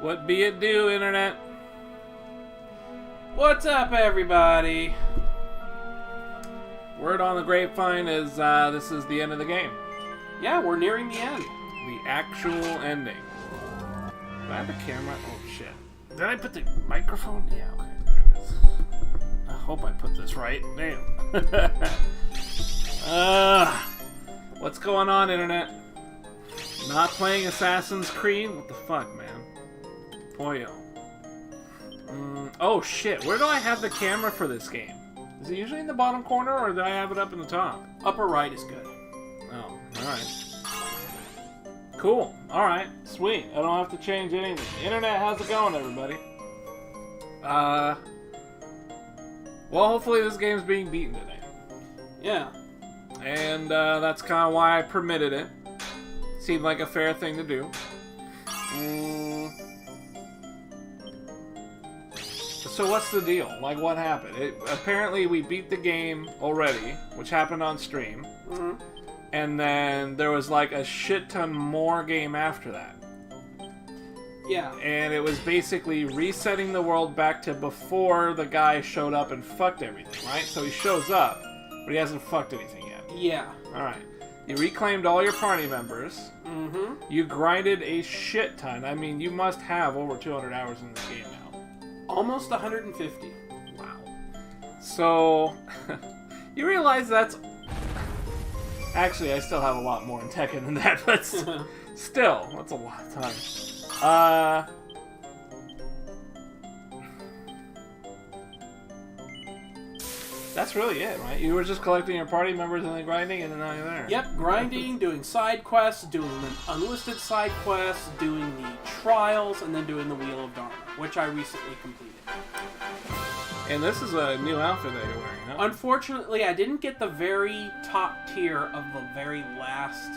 What be it do, Internet? What's up, everybody? Word on the grapevine is this is the end of the game. Yeah, we're nearing the end. The actual ending. Do I have the camera? Oh, shit. Did I put the microphone? Yeah, okay. There it is. I hope I put this right. Damn. What's going on, Internet? Not playing Assassin's Creed? What the fuck, man? Poyo. Oh, shit. Where do I have the camera for this game? Is it usually in the bottom corner, or do I have it up in the top? Upper right is good. Oh, alright. Cool. Alright. Sweet. I don't have to change anything. Internet, how's it going, everybody? Well, hopefully this game's being beaten today. Yeah. And, that's kind of why I permitted it. Seemed like a fair thing to do. So what's the deal? Like, what happened? Apparently, we beat the game already, which happened on stream. Mm-hmm. And then there was like a shit ton more game after that. Yeah. And it was basically resetting the world back to before the guy showed up and fucked everything, right? So he shows up, but he hasn't fucked anything yet. Yeah. Alright. You reclaimed all your party members. Mm-hmm. You grinded a shit ton. I mean, you must have over 200 hours in this game now. Almost 150. Wow. So, you realize that's... Actually, I still have a lot more in Tekken than that, but still, that's a lot of time. That's really it, right? You were just collecting your party members and then grinding, and then now you're there. Yep, grinding, doing side quests, doing the unlisted side quests, doing the trials, and then doing the Wheel of Dharma, which I recently completed. And this is a new outfit that you're wearing, huh? Unfortunately, I didn't get the very top tier of the very last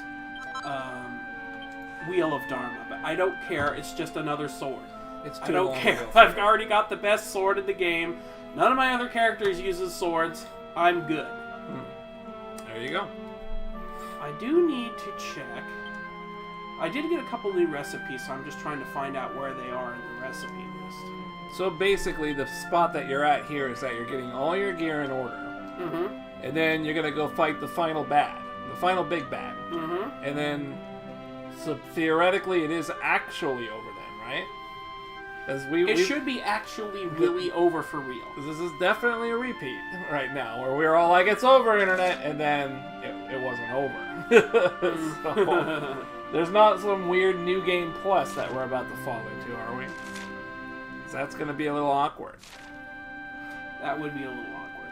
Wheel of Dharma, but I don't care. It's just another sword. I don't care. I've already got the best sword in the game. None of my other characters uses swords. I'm good. There you go. I do need to check. I did get a couple new recipes, so I'm just trying to find out where they are in the recipe list. So basically, the spot that you're at here is that you're getting all your gear in order. Mm-hmm. And then you're going to go fight the final bad. The final big bad. Mm-hmm. And then, so theoretically, it is actually over then, right? It should be actually really over for real. This is definitely a repeat right now, where we're all like, it's over, Internet, and then it wasn't over. So, there's not some weird new game plus that we're about to fall into, are we? So that's going to be a little awkward. That would be a little awkward.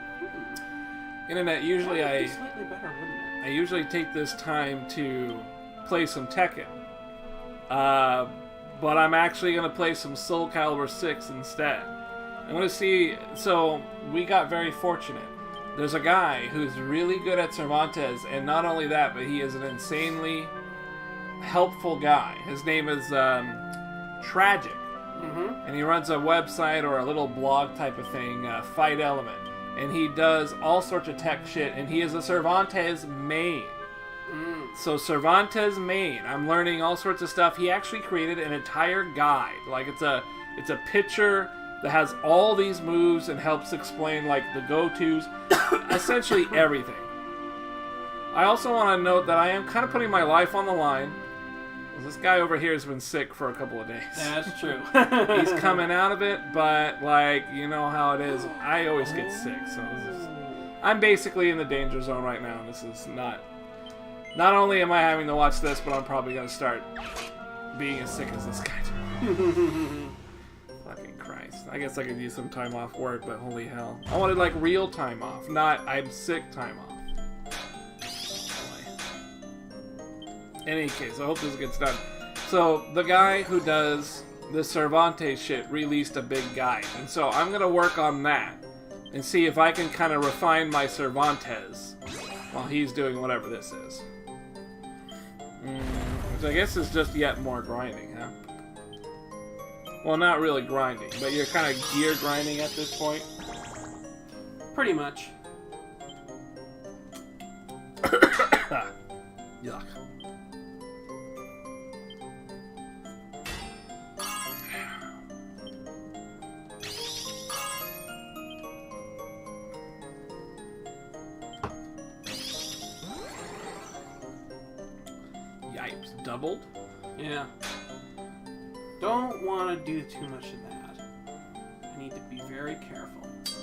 Internet, usually that would be slightly better, wouldn't it? I usually take this time to play some Tekken. But I'm actually going to play some Soul Calibur 6 instead. I'm going to see... So, we got very fortunate. There's a guy who's really good at Cervantes, and not only that, but he is an insanely helpful guy. His name is Tragic. Mm-hmm. And he runs a website or a little blog type of thing, Fight Element. And he does all sorts of tech shit, and he is a Cervantes main. So Cervantes main, I'm learning all sorts of stuff. He actually created an entire guide. Like it's a picture that has all these moves and helps explain like the go-tos, essentially everything. I also want to note that I am kind of putting my life on the line. This guy over here has been sick for a couple of days. That's true. He's coming out of it, but like, you know how it is. I always get sick, so I'm basically in the danger zone right now. This is Not only am I having to watch this, but I'm probably going to start being as sick as this guy. Fucking Christ. I guess I could use some time off work, but holy hell. I wanted like real time off, not I'm sick time off. In any case, I hope this gets done. So, the guy who does the Cervantes shit released a big guide. And so I'm going to work on that and see if I can kind of refine my Cervantes while he's doing whatever this is. Which I guess is just yet more grinding, huh? Well, not really grinding, but you're kind of gear grinding at this point. Pretty much. Yuck. doubled. Yeah. Don't want to do too much of that. I need to be very careful. So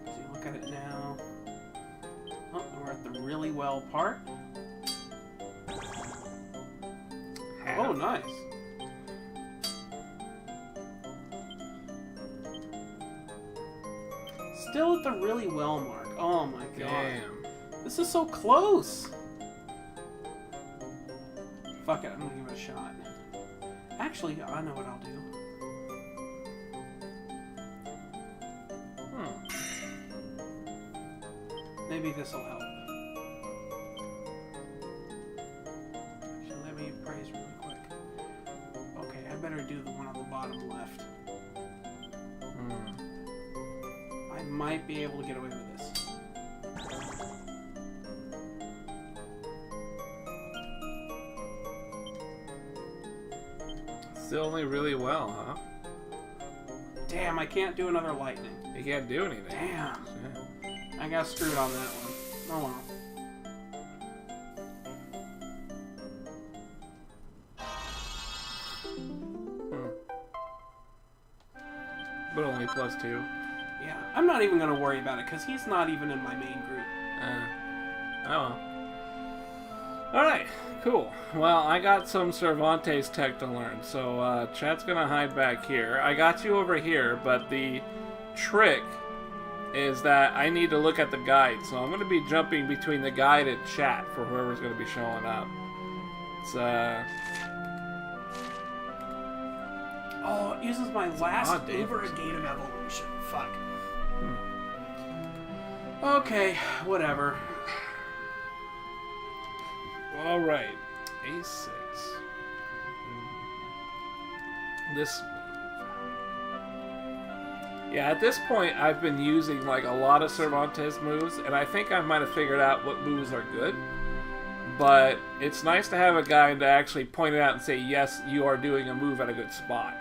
you look at it now. Oh, we're at the really well part. Oh, nice. Still at the really well mark. Oh my god. Damn. This is so close. Fuck it, I'm gonna give it a shot. Actually, I know what I'll do. Maybe this'll help. Actually, let me praise really quick. Okay, I better do the one on the bottom left. I might be able to get away with this. Still only really well, huh? Damn, I can't do another lightning. You can't do anything. Damn. Shit. I got screwed on that one. Oh well. But only +2. Yeah, I'm not even gonna worry about it because he's not even in my main group. Oh well. Alright, cool. Well, I got some Cervantes tech to learn, so chat's gonna hide back here. I got you over here, but the trick is that I need to look at the guide, so I'm gonna be jumping between the guide and chat for whoever's gonna be showing up. It's Oh, it uses my last Overagated evolution. Fuck. Okay, whatever. Alright, A6. This... Yeah, at this point, I've been using like a lot of Cervantes moves, and I think I might have figured out what moves are good. But it's nice to have a guy to actually point it out and say, yes, you are doing a move at a good spot.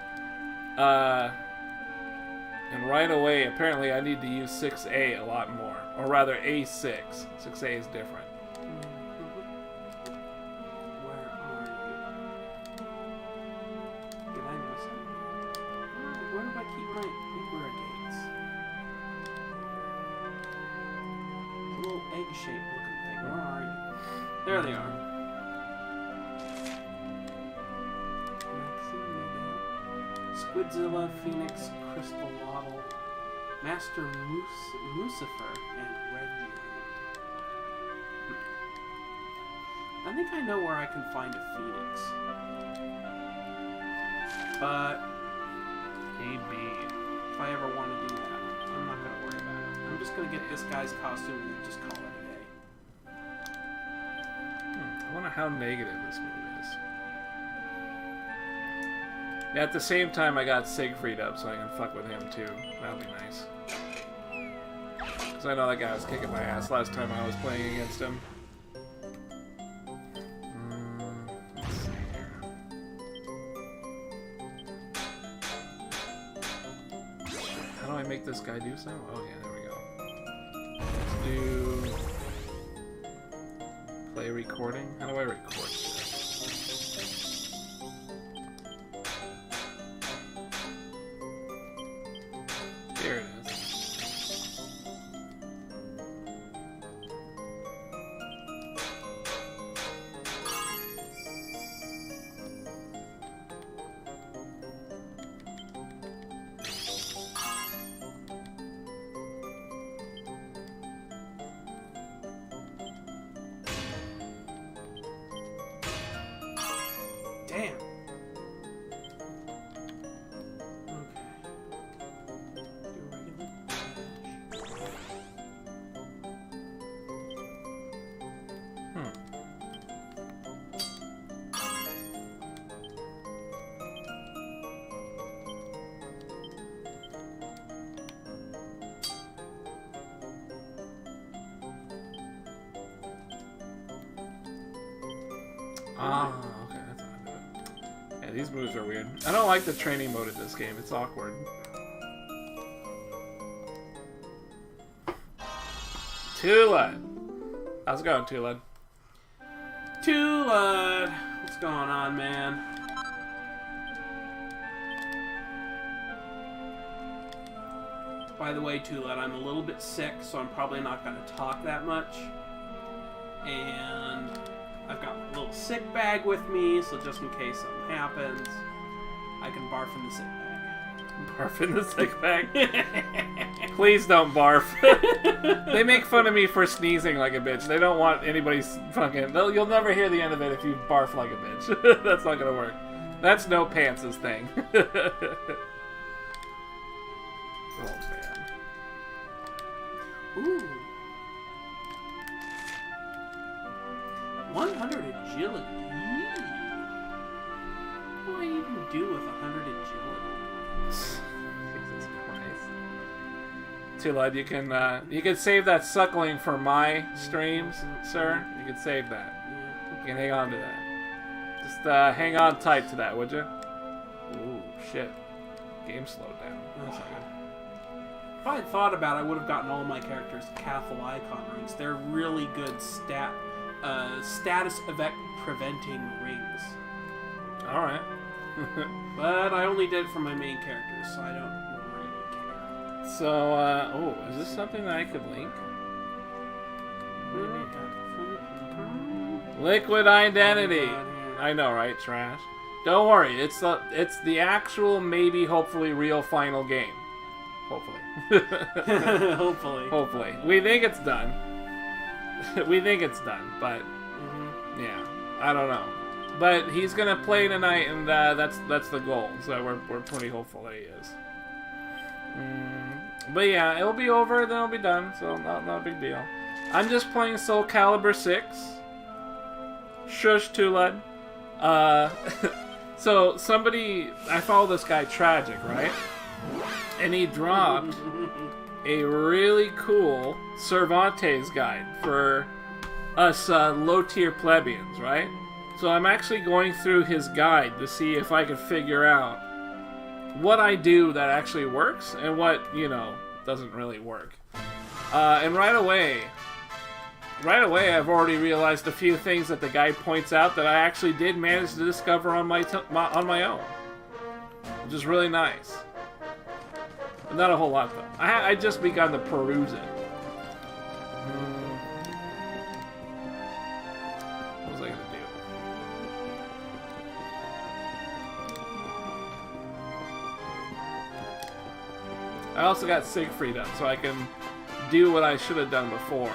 And right away, apparently I need to use 6A a lot more. Or rather, A6. 6A is different. Where are you? Did I miss it? Where do I keep my Overagates? A little egg-shaped looking thing. Where are you? There they are. Squidzilla, Phoenix, Crystal Waddle, Master Lucifer, and Red Giant. I think I know where I can find a Phoenix. But AB. if I ever want to do that, I'm not going to worry about it. I'm just going to get this guy's costume and then just call it a day. I wonder how negative this move is. Yeah, at the same time, I got Siegfried up, so I can fuck with him too. That'll be nice. Because I know that guy was kicking my ass last time I was playing against him. Let's see here. How do I make this guy do something? Oh yeah, there we go. Let's do... play recording? How do I record? There it is. Damn. Ah, okay, that's how I do it. Yeah, these moves are weird. I don't like the training mode in this game. It's awkward. Tulad. How's it going, Tulad? Tulad. What's going on, man? By the way, Tulad, I'm a little bit sick, so I'm probably not going to talk that much. And I've got a little sick bag with me, so just in case something happens, I can barf in the sick bag. Barf in the sick bag? Please don't barf. They make fun of me for sneezing like a bitch. They don't want anybody's fucking... You'll never hear the end of it if you barf like a bitch. That's not gonna work. That's no pants' thing. Oh, man. Ooh. 100 agility. What do I even do with 100 agility? Jesus Christ. Tulad, you can save that suckling for my streams, sir. You can save that. You can hang on to that. Just hang on tight to that, would you? Ooh, shit. Game slowed down. That's not good. If I had thought about it, I would have gotten all my characters Cathal icon rings. They're really good status effect preventing rings. Alright. But I only did it for my main characters, so I don't really care. So, is this something that I could link? Liquid Identity! I know, right? Trash. Don't worry, it's the actual, maybe, hopefully, real final game. Hopefully. Hopefully. Hopefully. We think it's done. We think it's done, but yeah, I don't know. But he's gonna play tonight, and that's the goal. So we're pretty hopeful that he is. But yeah, it'll be over, then it'll be done. So not a big deal. I'm just playing Soul Calibur 6. Shush, Tulad. So I follow this guy Tragic, right? And he dropped a really cool Cervantes guide for us low-tier plebeians, right? So I'm actually going through his guide to see if I can figure out what I do that actually works and what, doesn't really work. And right away I've already realized a few things that the guide points out that I actually did manage to discover on my own. Which is really nice. Not a whole lot, though. I just begun to peruse it. What was I gonna do? I also got Siegfried up, so I can do what I should have done before.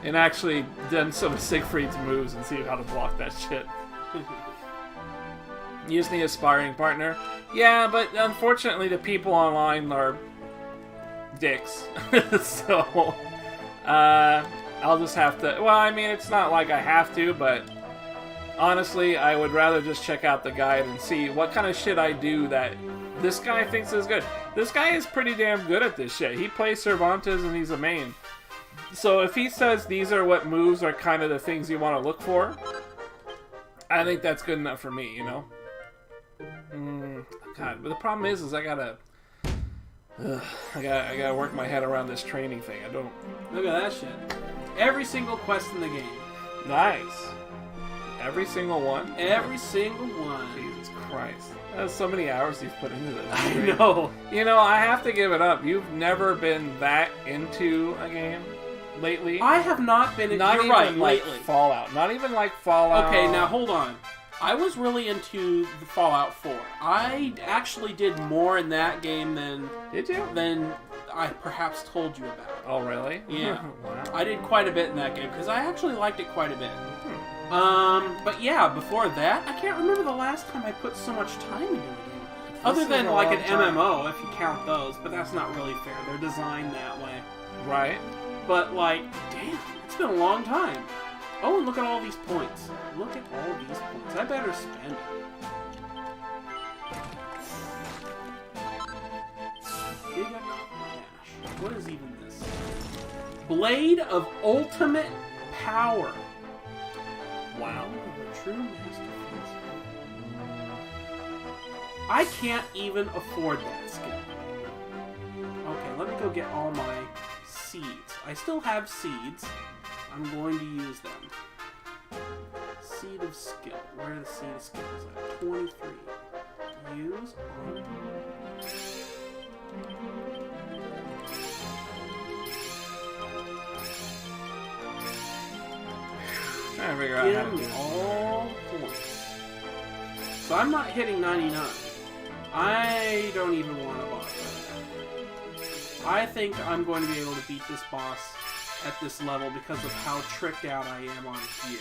And actually done some of Siegfried's moves and see how to block that shit. You just need a sparring partner. Yeah, but unfortunately the people online are dicks. So, I'll just have to... Well, I mean, it's not like I have to, but honestly, I would rather just check out the guide and see what kind of shit I do that this guy thinks is good. This guy is pretty damn good at this shit. He plays Cervantes and he's a main. So if he says these are what moves are kind of the things you want to look for, I think that's good enough for me, God, but the problem is I gotta work my head around this training thing. I don't. Look at that shit. Every single quest in the game. Nice. Every single one. Every single one. Jesus Christ. That's so many hours you've put into this. I know. I have to give it up. You've never been that into a game lately. I have not been. Not you're even right. like Lately. Fallout. Not even like Fallout. Okay, now hold on. I was really into the Fallout 4. I actually did more in that game than... Did you? Than I perhaps told you about. Oh, really? Yeah. Wow. I did quite a bit in that game, because I actually liked it quite a bit. But yeah, before that, I can't remember the last time I put so much time into a game. Other than like an MMO, if you count those, but that's not really fair. They're designed that way. Right. But like, damn, it's been a long time. Oh, and look at all these points. Look at all these points. I better spend it. Giga Crash. What is even this? Blade of Ultimate Power. Wow. A true masterpiece. I can't even afford that skin. Okay, let me go get all my seeds. I still have seeds. I'm going to use them. Seed of skill. Where are the seed of skills at? 23. Use on. Trying to figure out how to do Give it. all points. So I'm not hitting 99. I don't even want to bother. I think I'm going to be able to beat this boss at this level because of how tricked out I am on gear.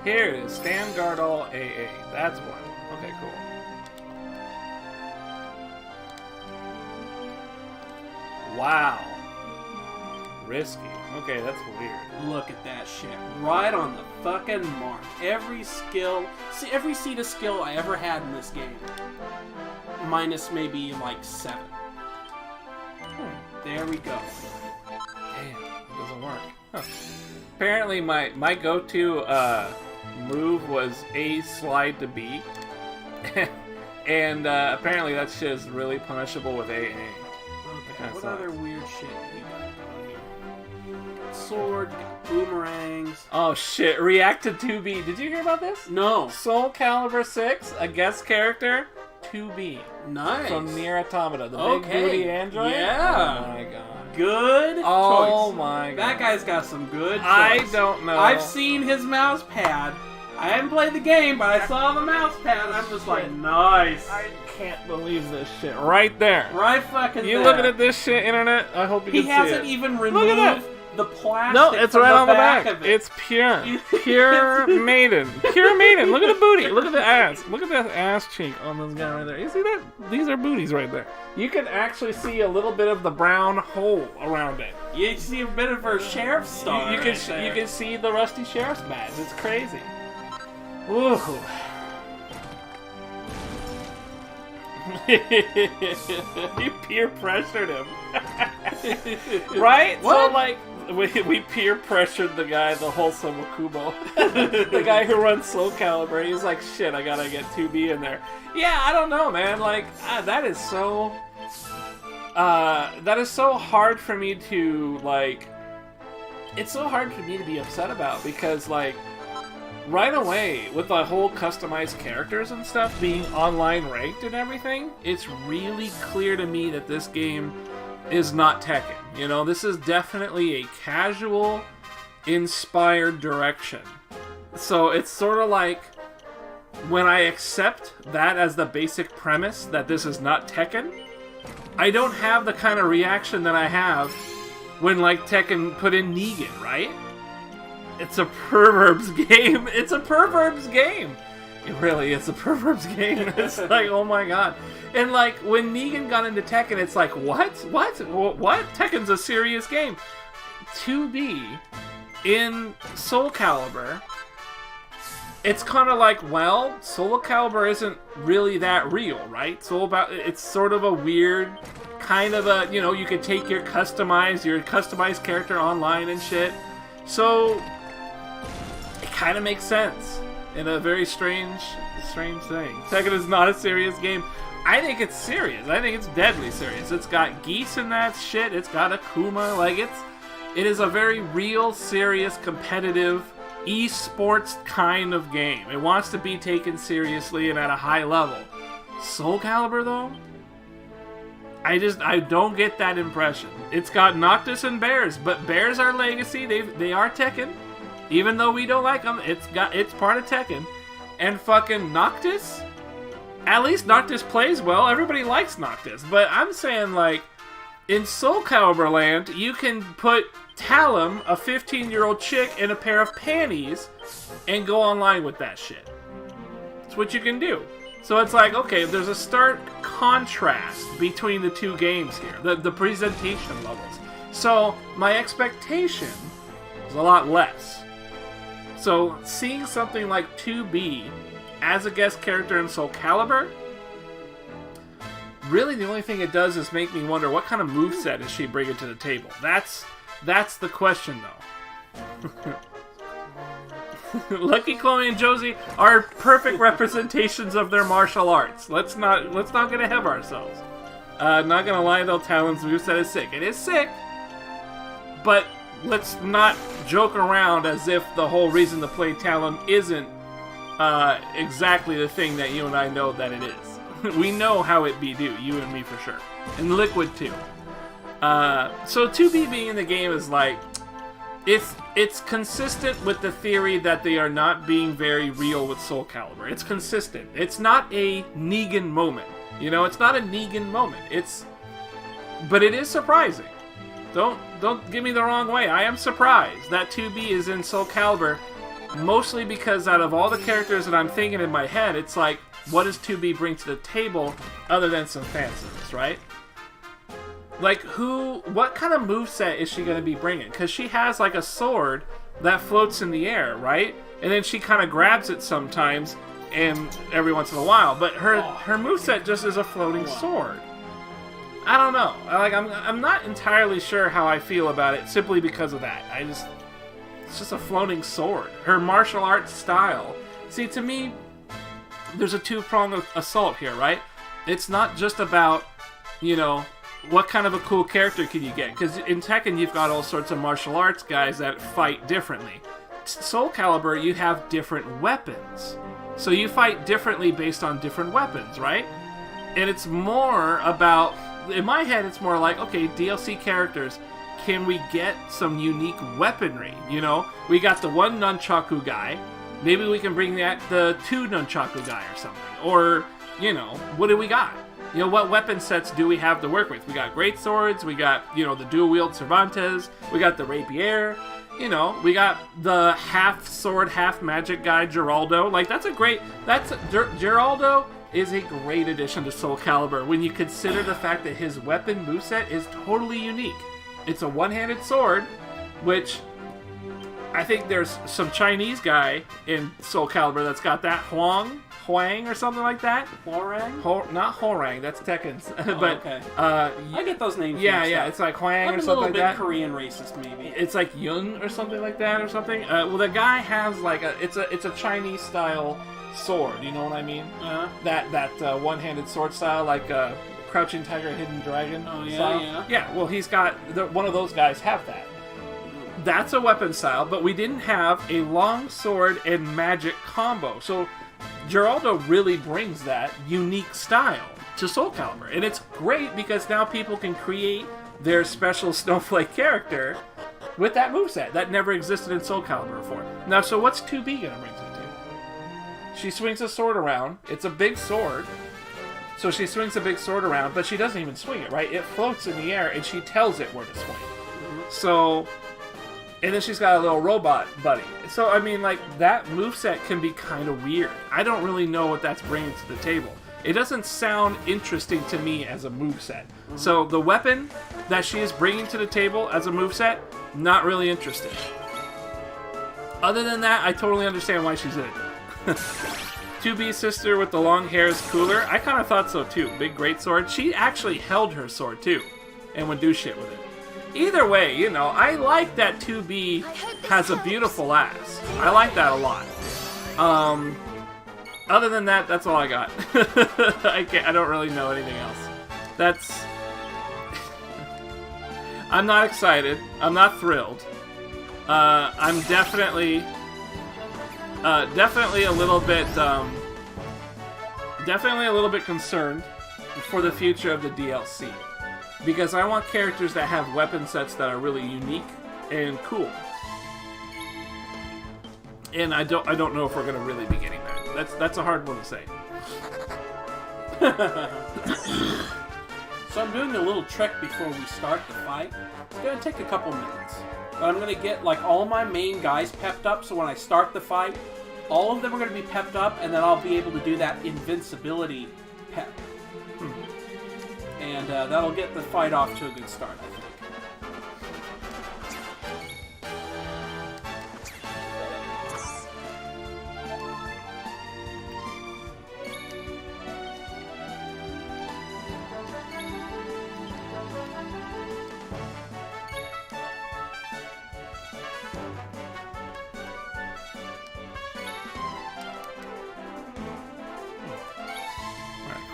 Here it is. Stand guard all AA. That's one. Okay, cool. Wow. Risky. Okay, that's weird. Look at that shit. Right on the fucking mark. Every skill... See, every seed of skill I ever had in this game. Minus maybe like 7. There we go. Damn, it doesn't work. Huh. Apparently my go-to move was A slide to B. And apparently that shit is really punishable with AA. Okay, what sucks. other weird shit we got going here? Sword, boomerangs. Oh shit, React to 2B. Did you hear about this? No. Soul Calibur 6, a guest character, 2B. Nice. From Nier Automata, the Okay. big booty android. Yeah. Oh my god. Good Oh choice. my god. That guy's got some good choice. I don't know. I've seen his mouse pad. I haven't played the game, but I saw the mouse pad and I'm just like, nice. I can't believe this shit right there. Right fucking You there. looking at this shit, internet? I hope you He can see hasn't it. even Look at that. removed the plastic. No, it's from right on the back. of it. It's pure. Pure maiden. Pure maiden. Look at the booty. Look at the ass. Look at that ass cheek on this guy right there. You see that? These are booties right there. You can actually see a little bit of the brown hole around it. You see a bit of her sheriff's star. You can see the rusty sheriff's badge. It's crazy. Ooh. You peer pressured him. Right? What? So, like, we peer pressured the guy, the wholesome Akubo. The guy who runs Soul Calibur. He's like, shit, I gotta get 2B in there. Yeah, I don't know, man. Like, that is so hard for me to, like... It's so hard for me to be upset about because, like, right away, with the whole customized characters and stuff being online ranked and everything, it's really clear to me that this game is not Tekken. You know, this is definitely a casual, inspired direction. So it's sort of like, when I accept that as the basic premise, that this is not Tekken, I don't have the kind of reaction that I have when, like, Tekken put in Negan, right? It's a perverb's game. It's a perverb's game. It really is a perverb's game. It's like, oh my god. And, like, when Negan got into Tekken, it's like, what? What? What? Tekken's a serious game. 2B in Soul Calibur, it's kind of like, well, Soul Calibur isn't really that real, right? It's sort of a weird kind of a, you know, you could take your customized character online and shit. So it kind of makes sense in a very strange thing. Tekken is not a serious game. I think it's serious. I think it's deadly serious. It's got geese in that shit. It's got Akuma. Like, it is a very real, serious, competitive, esports kind of game. It wants to be taken seriously and at a high level. Soul Calibur, though, I don't get that impression. It's got Noctis and Bears, but Bears are legacy. They are Tekken, even though we don't like them. It's part of Tekken, and fucking Noctis. At least Noctis plays well. Everybody likes Noctis, but I'm saying, like, in Soul Calibur land, you can put Talum, a 15-year-old chick, in a pair of panties, and go online with that shit. That's what you can do. So it's like, okay, there's a stark contrast between the two games here, the presentation levels. So my expectation was a lot less. So seeing something like 2B as a guest character in Soul Calibur, really the only thing it does is make me wonder what kind of moveset is she bringing to the table. That's the question, though. Lucky, Chloe, and Josie are perfect representations of their martial arts. Let's not get ahead of ourselves. Not gonna lie though, Talon's moveset is sick. It is sick, but let's not joke around as if the whole reason to play Talon isn't exactly the thing that you and I know that it is. We know how it be do, you and me for sure. And Liquid too. So 2B being in the game is like, it's consistent with the theory that they are not being very real with Soul Calibur. It's consistent. It's not a Negan moment. You know, it's not a Negan moment. But it is surprising. Don't get me the wrong way. I am surprised that 2B is in Soul Calibur, mostly because out of all the characters that I'm thinking in my head, it's like, what does 2B bring to the table other than some fan service, right? Like, what kind of moveset is she going to be bringing? Because she has, like, a sword that floats in the air, right? And then she kind of grabs it sometimes, and every once in a while. But her moveset just is a floating sword. I don't know. I'm not entirely sure how I feel about it, simply because of that. It's just a floating sword. Her martial arts style. See, to me, there's a two-pronged assault here, right? It's not just about, you know, what kind of a cool character can you get? Because in Tekken, you've got all sorts of martial arts guys that fight differently. Soul Calibur, you have different weapons. So you fight differently based on different weapons, right? And it's more about, in my head, it's more like, okay, DLC characters, can we get some unique weaponry? You know, we got the one nunchaku guy. Maybe we can bring the two nunchaku guy or something. Or, you know, what do we got? You know, what weapon sets do we have to work with? We got great swords, we got, you know, the dual wield Cervantes, we got the rapier, you know, we got the half sword, half magic guy Geraldo. Like, Geraldo is a great addition to Soul Calibur when you consider the fact that his weapon moveset is totally unique. It's a one-handed sword, which I think there's some Chinese guy in Soul Calibur that's got that, Huang or something like that. Hwarang? Not Hwarang, that's Tekken's. But okay. I get those names. Yeah, it's like Huang or something like that. A little bit Korean racist, maybe. It's like Yun or something like that, or something. Well, the guy has like it's a Chinese style sword. You know what I mean? Uh-huh. That one-handed sword style, like Crouching Tiger, Hidden Dragon. Oh yeah, style. yeah. Yeah. Well, he's got one of those guys have that. That's a weapon style, but we didn't have a long sword and magic combo. So Geraldo really brings that unique style to Soul Calibur. And it's great because now people can create their special snowflake character with that moveset that never existed in Soul Calibur before. Now, so what's 2B going to bring to the table? She swings a sword around. It's a big sword. So she swings a big sword around, but she doesn't even swing it, right? It floats in the air, and she tells it where to swing. Mm-hmm. So, and then she's got a little robot buddy. So, I mean, like, that moveset can be kind of weird. I don't really know what that's bringing to the table. It doesn't sound interesting to me as a moveset. Mm-hmm. So, the weapon that she is bringing to the table as a moveset, not really interested. Other than that, I totally understand why she's in it. 2B's sister with the long hair is cooler. I kind of thought so too. Big great sword. She actually held her sword too and would do shit with it. Either way, you know, I like that 2B has a beautiful ass. I like that a lot. Other than that, that's all I got. I don't really know anything else. I'm not excited. I'm not thrilled. I'm definitely a little bit concerned for the future of the DLC, because I want characters that have weapon sets that are really unique and cool, and I don't know if we're gonna really be getting that. That's a hard one to say. So I'm doing a little trick before we start the fight. It's gonna take a couple minutes. But I'm going to get like all my main guys pepped up, so when I start the fight, all of them are going to be pepped up, and then I'll be able to do that invincibility pep. And that'll get the fight off to a good start, I think.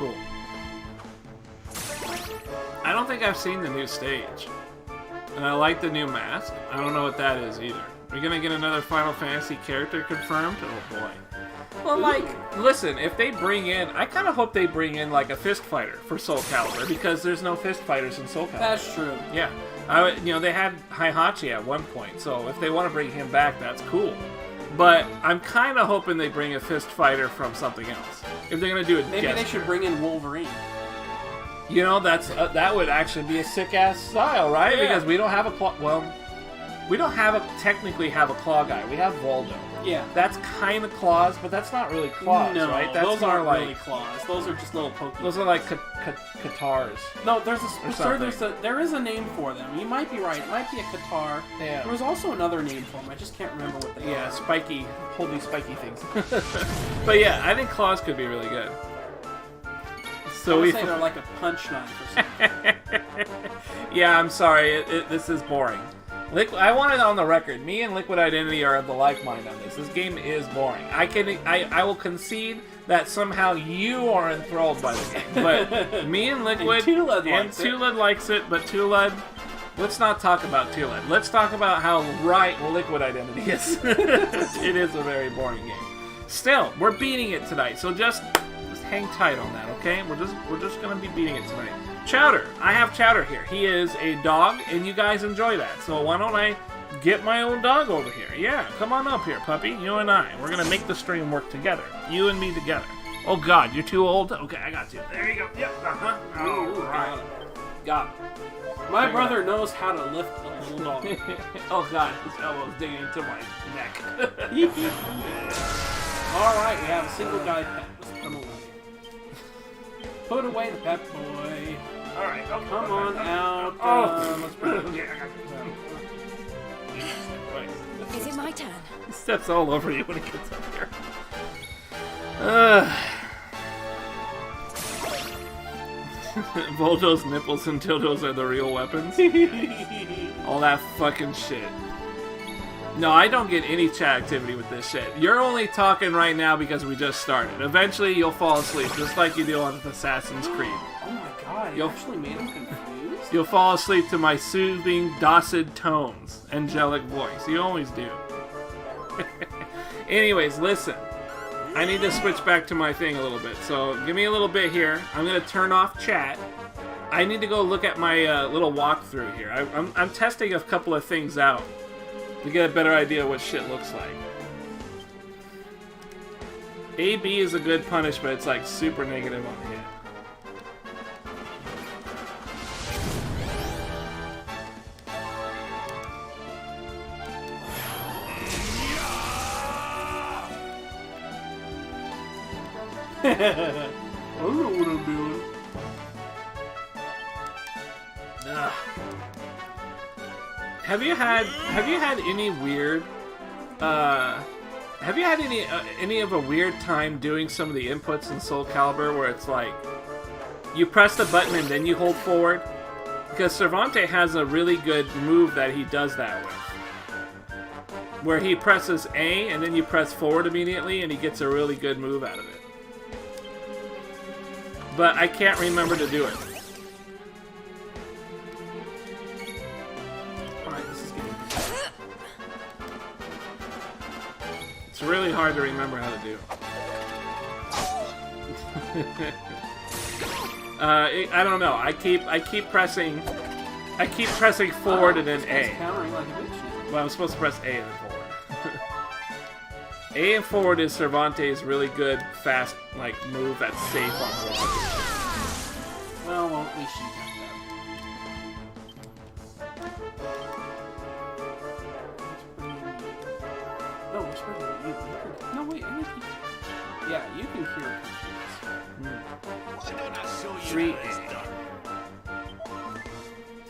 cool. I don't think I've seen the new stage. And I like the new mask. I don't know what that is either. We're gonna get another Final Fantasy character confirmed? Oh boy. Well, like, listen, if they bring in... I kind of hope they bring in, like, a fist fighter for Soul Calibur, because there's no fist fighters in Soul Calibur. That's true. Yeah. They had Heihachi at one point, so if they want to bring him back, that's cool. But I'm kind of hoping they bring a fist fighter from something else. If they're going to do it, maybe they should bring in Wolverine. You know, that would actually be a sick-ass style, right? Yeah. Because we don't have a claw... Well, we don't technically have a claw guy. We have Voldo. Yeah. That's kind of claws, but that's not really claws, right? That's those aren't really claws. Those are just little Pokemon. Those are like Katars. No, there is a name for them. You might be right. It might be a Katar. Yeah. There was also another name for them. I just can't remember what they are. Yeah, spiky, holy spiky things. But yeah, I think claws could be really good. So we say they're like a punch knife or something. Yeah, I'm sorry. This is boring. I want it on the record. Me and Liquid Identity are of the like mind on this. This game is boring. I will concede that somehow you are enthralled by the game, but me and Liquid and Tulad likes it. But Tulad, let's not talk about Tulad. Let's talk about how right Liquid Identity is. It is a very boring game. Still, we're beating it tonight, so just hang tight on that, okay? We're just gonna be beating it tonight. Chowder. I have Chowder here. He is a dog, and you guys enjoy that. So why don't I get my own dog over here? Yeah, come on up here, puppy. You and I. We're going to make the stream work together. You and me together. Oh, God, you're too old? Okay, I got you. There you go. Yep, uh-huh. All right. Got it. My brother knows how to lift a little dog. Oh, God, his elbow's digging into my neck. All right, we have a single guy pet. Let's put him away. Put away the pet boy. All right, come on out. Let's put it. Okay, I got you. Is it my turn? He steps all over you when he gets up here. Voldo's nipples and dildos are the real weapons. All that fucking shit. No, I don't get any chat activity with this shit. You're only talking right now because we just started. Eventually, you'll fall asleep, just like you do on Assassin's Creed. Oh my god, you actually made him confused? You'll fall asleep to my soothing, docile tones, angelic voice. You always do. Anyways, listen. I need to switch back to my thing a little bit, so give me a little bit here. I'm going to turn off chat. I need to go look at my little walkthrough here. I'm testing a couple of things out to get a better idea of what shit looks like. AB is a good punish, but it's like super negative on hit. I don't know what I'm doing. Ugh. Have you had any weird have you had any of a weird time doing some of the inputs in Soul Calibur where it's like you press the button and then you hold forward? Because Cervante has a really good move that he does that with. Where he presses A and then you press forward immediately and he gets a really good move out of it. But I can't remember to do it. Alright, this is getting... It's really hard to remember how to do. I don't know. I keep pressing forward and then A. Countering like a bitch. Well, I'm supposed to press A and then forward. A and forward is Cervantes' really good, fast, like, move that's safe on block. Well, at least you got that. No, we're spreading you. No, wait, I think you... Yeah, you can hear Why don't I show you 3A. how it's done?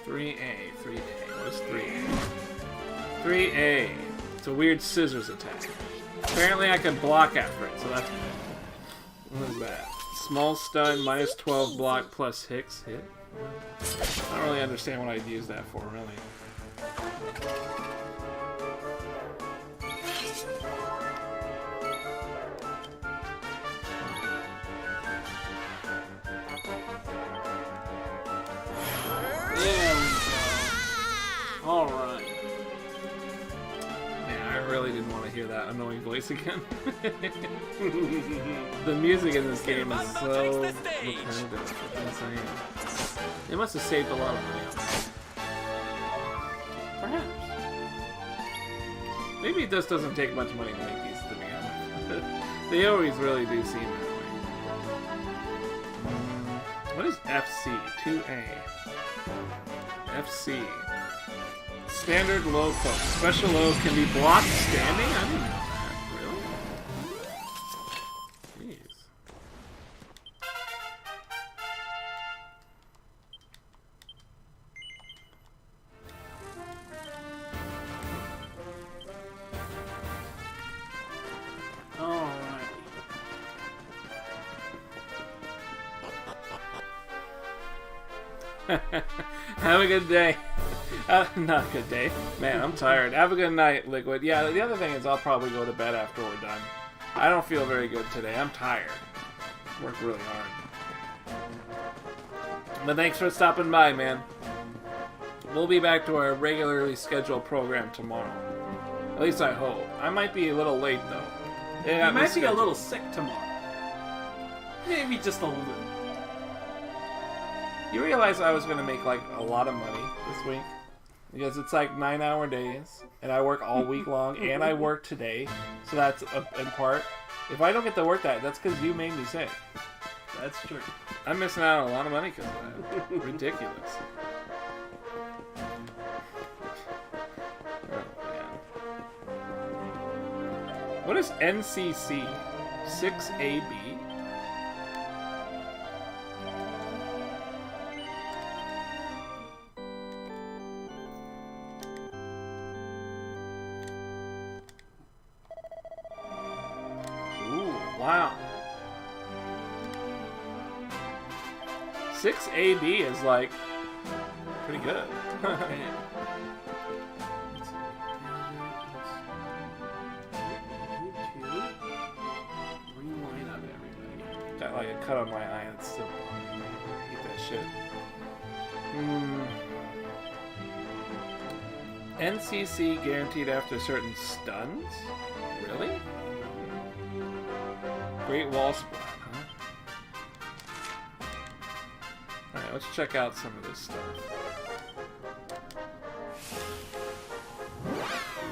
3A. What is 3A? 3A. It's a weird scissors attack. Apparently I can block after it, so that's... What is that? Small stun, minus 12 block, plus Hicks hit? I don't really understand what I'd use that for, really. hear that annoying voice again. The music in this game is so repetitive. It's insane. They must have saved a lot of money on that. Perhaps. Maybe it just doesn't take much money to make these to begin with. They always really do seem that way. What is FC? 2A. FC. Standard low poke. Special low can be blocked standing? I didn't know that. Really? Jeez. Have a good day. Not a good day. Man, I'm tired. Have a good night, Liquid. Yeah, the other thing is I'll probably go to bed after we're done. I don't feel very good today. I'm tired. Worked really hard. But thanks for stopping by, man. We'll be back to our regularly scheduled program tomorrow. At least I hope. I might be a little late, though. You might be a little sick tomorrow. Maybe just a little. You realize I was going to make, like, a lot of money this week? Because it's, like, 9-hour days, and I work all week long, and I work today. So that's, in part. If I don't get to work that's because you made me sick. That's true. I'm missing out on a lot of money because of that. Ridiculous. Oh, man. What is NCC? 6AB? Wow. 6AB is like pretty good. Okay. Reline up everybody. Got like a cut on my eye. It's still. I hate that shit. NCC guaranteed after certain stuns? Really? Great wall splat, huh? Alright, let's check out some of this stuff.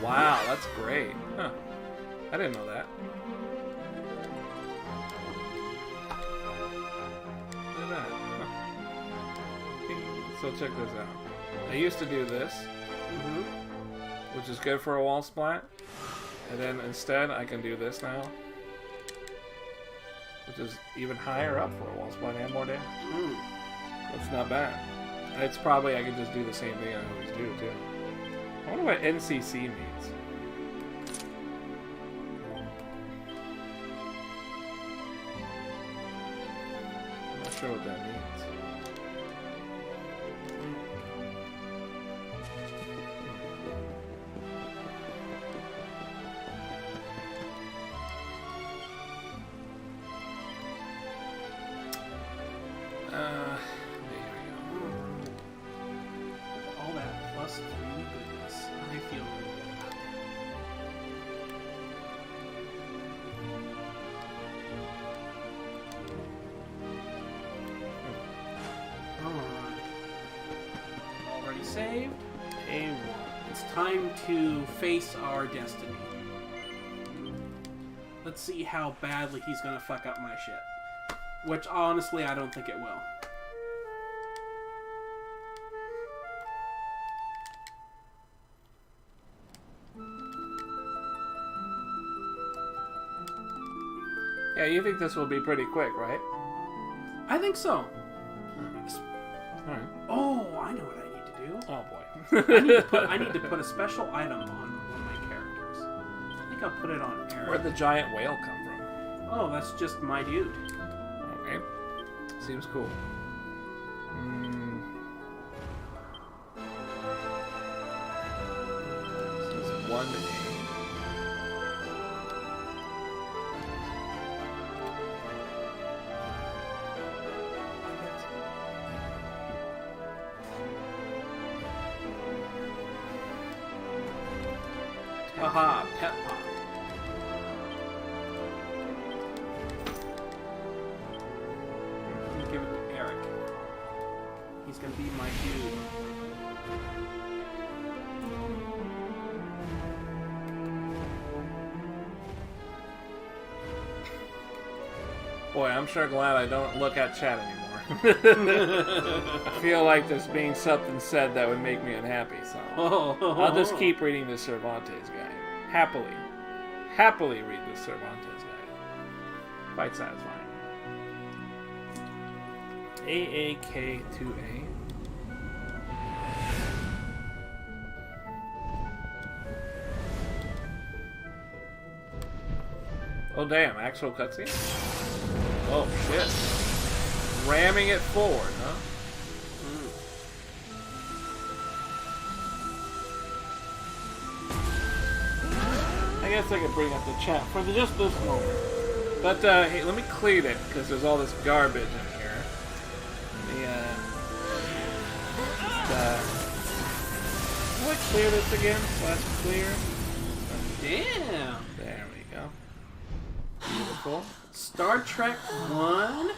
Wow, that's great. Huh. I didn't know that. Look at that. Huh. So check this out. I used to do this, which is good for a wall splat. And then instead, I can do this now. Which is even higher up for a wall splat and more damage. That's not bad. It's probably I could just do the same thing I always do too. I wonder what NCC means. I'm not sure what that means. All that plus 3 goodness. I feel really good about that. Already saved. A1. It's time to face our destiny. Let's see how badly he's gonna fuck up my shit. Which, honestly, I don't think it will. Yeah, you think this will be pretty quick, right? I think so. Alright. Oh, I know what I need to do. Oh boy. I need to put a special item on one of my characters. I think I'll put it on Aaron. Where'd the giant whale come from? Oh, that's just my dude. Okay. Seems cool. This is 1A. Haha, pet pop. He's gonna be my dude. Boy, I'm sure glad I don't look at chat anymore. I feel like there's being something said that would make me unhappy, so I'll just keep reading the Cervantes guide. Happily read the Cervantes guide. Quite satisfying. AAK2A. Oh damn, actual cutscene? Oh shit. Ramming it forward, huh? I guess I could bring up the chat for just this moment. But hey, let me clean it, because there's all this garbage in here. Let me how do I clear this again? /clear. Damn. There we go. Beautiful. Star Trek 1?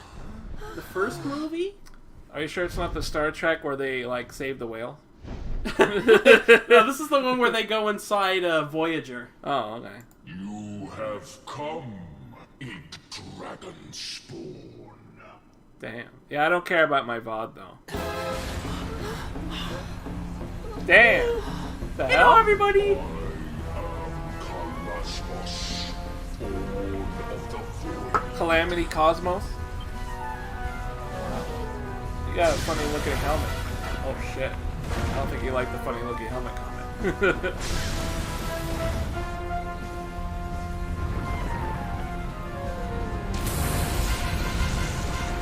The first movie? Are you sure it's not the Star Trek where they, like, save the whale? No, this is the one where they go inside Voyager. Oh, okay. You have come in dragon spawn. Damn. Yeah, I don't care about my VOD, though. Damn! The hell? Hello, everybody! Calamity Cosmos? You got a funny looking helmet. Oh shit. I don't think you like the funny looking helmet comment.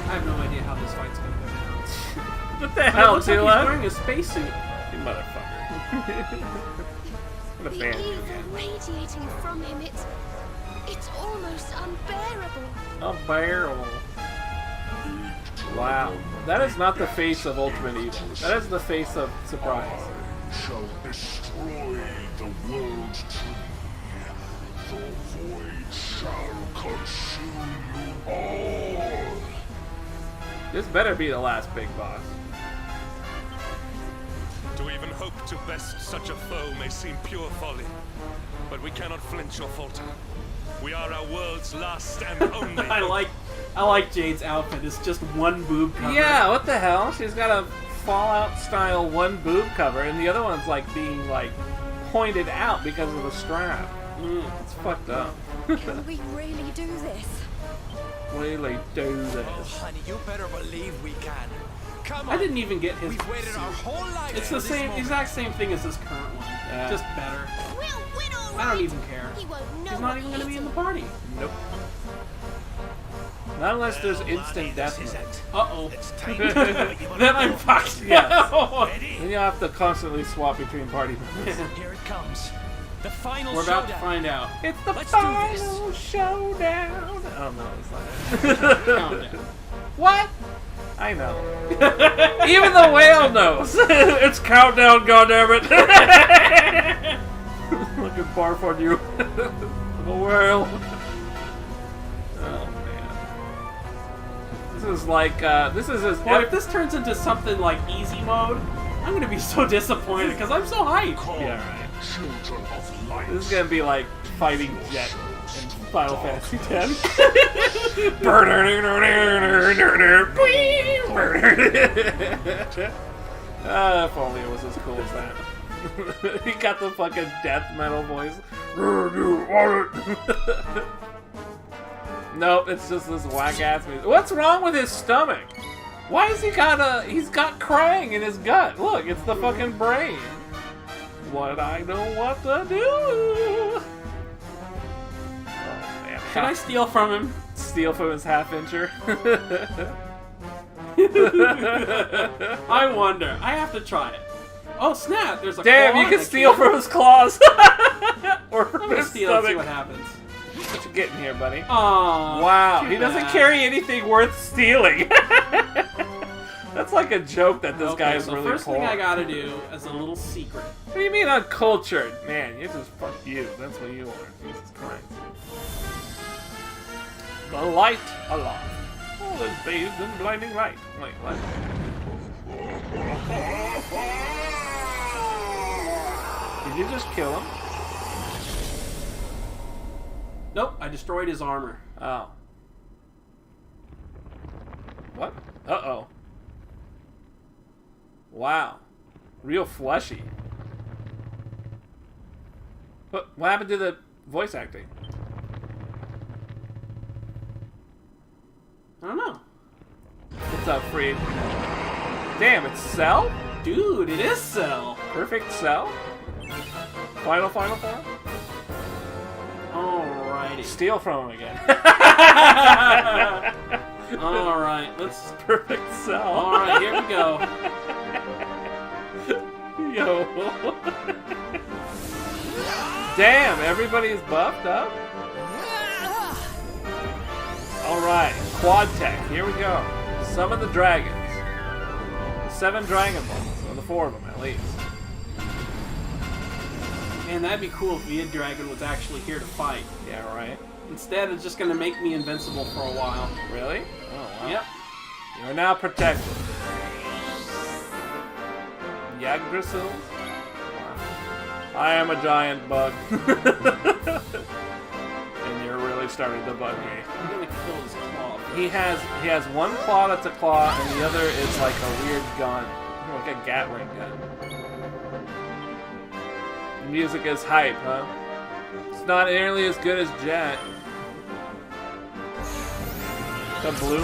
I have no idea how this fight's gonna go down. What the hell, He's Tila? wearing a spacesuit. You motherfucker. I'm gonna The ban you evil again. radiating from him, it's almost unbearable. Unbearable. Wow. That is not the face of Ultimate Evil. That is the face of surprise. Shall destroy the world tree. The void shall consume you all. This better be the last big boss. To even hope to best such a foe may seem pure folly, but we cannot flinch or falter. We are our world's last and only. I like Jade's outfit. It's just one boob cover. Yeah, what the hell? She's got a Fallout style one boob cover, and the other one's like being like pointed out because of the strap. It's fucked up. Can we really do this? Really do Oh, this. honey, you better believe we can. Come on. I didn't even get his. We've waited our whole life. It's the exact same thing as this current one. Yeah. Just better. We'll win all I right. don't even care. He won't know He's not what even going to be hit in the him. party. Nope. Not unless there's instant death mode. Uh-oh. It's time Then I'm fucked. Yes. Ready? Then you'll have to constantly swap between party members. Here it comes. The final We're about to showdown. find out. It's the Let's do final this. showdown. Oh no, it's not. Countdown. What? I know. Even the whale knows. It's countdown, goddammit. Looking barf on you. The whale. Oh man. This is like this is as Boy, if this turns into something like easy mode, I'm gonna be so disappointed because I'm so hyped. yeah right. Children of light. This is gonna be like fighting Jet in Final Fantasy X. If only it was as cool as that. He got the fucking death metal voice. Nope, it's just this whack ass music. What's wrong with his stomach? Why has he's got crying in his gut? Look, it's the fucking brain. What I know what to do. Oh man. Can I steal from him? Steal from his half-incher? I wonder. I have to try it. Oh snap! There's a Damn, claw you can that steal came- from his claws! Or I'm from gonna his steal and see what stomach. happens. What you getting here, buddy? Aww. Wow, too he doesn't bad. carry anything worth stealing. That's like a joke that this guy is so really first poor. thing I gotta do as a little secret. What do you mean uncultured? Man, you just fuck you. That's what you are. Jesus Christ. The light aloft. All is bathed in blinding light. Wait, what? Did you just kill him? Nope, I destroyed his armor. Oh. What? Uh-oh. Wow. Real fleshy. What happened to the voice acting? I don't know. What's up, Freed? Damn, it's Cell? Dude, it is Cell. Perfect Cell? Final form? Alrighty. Steal from him again. Alright, let's... Perfect Cell. Alright, here we go. Yo. Damn, everybody's buffed up? Alright, quad tech, here we go. Summon the dragons. 7 Dragon Balls, or the 4 of them at least. Man, that'd be cool if the dragon was actually here to fight. Yeah, right. Instead, it's just gonna make me invincible for a while. Really? Oh, wow. Yep. You are now protected. Yggdrasil? Wow. I am a giant bug. And you're really starting to bug me. I'm gonna kill his claw. He has one claw that's a claw, and the other is like a weird gun. Like a Gatling gun. The music is hype, huh? It's not nearly as good as Jet. Kaboomy?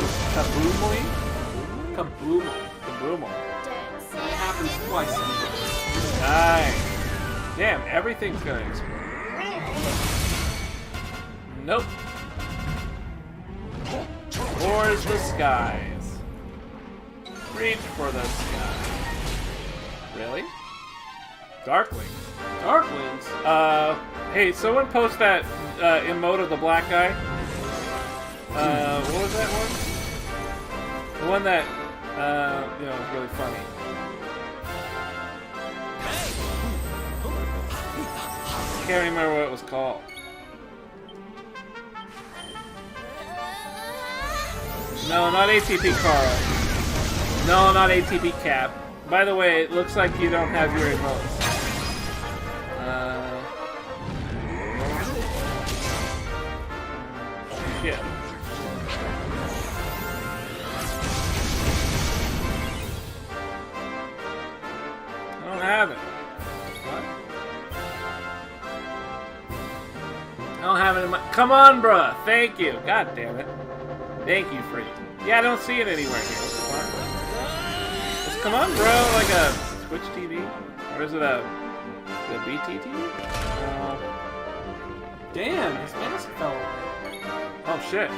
Kaboomo. It happens twice. Nice. Damn, everything's gonna explode. Nope. Towards the skies. Reach for the sky. Really? Darkwings. Darkwings? Hey, someone post that emote of the black guy. What was that one? The one that, was really funny. Can't remember what it was called. No, not ATP Carl. No, not ATP Cap. By the way, it looks like you don't have your emotes. Shit. I don't have it. What? I don't have it in my... Come on, bruh! Thank you! God damn it. Thank you, Free. Yeah, I don't see it anywhere here. Just come on, bro. Like a Twitch TV? Or is it a BT TV? Damn, his mask fell away. Oh, shit.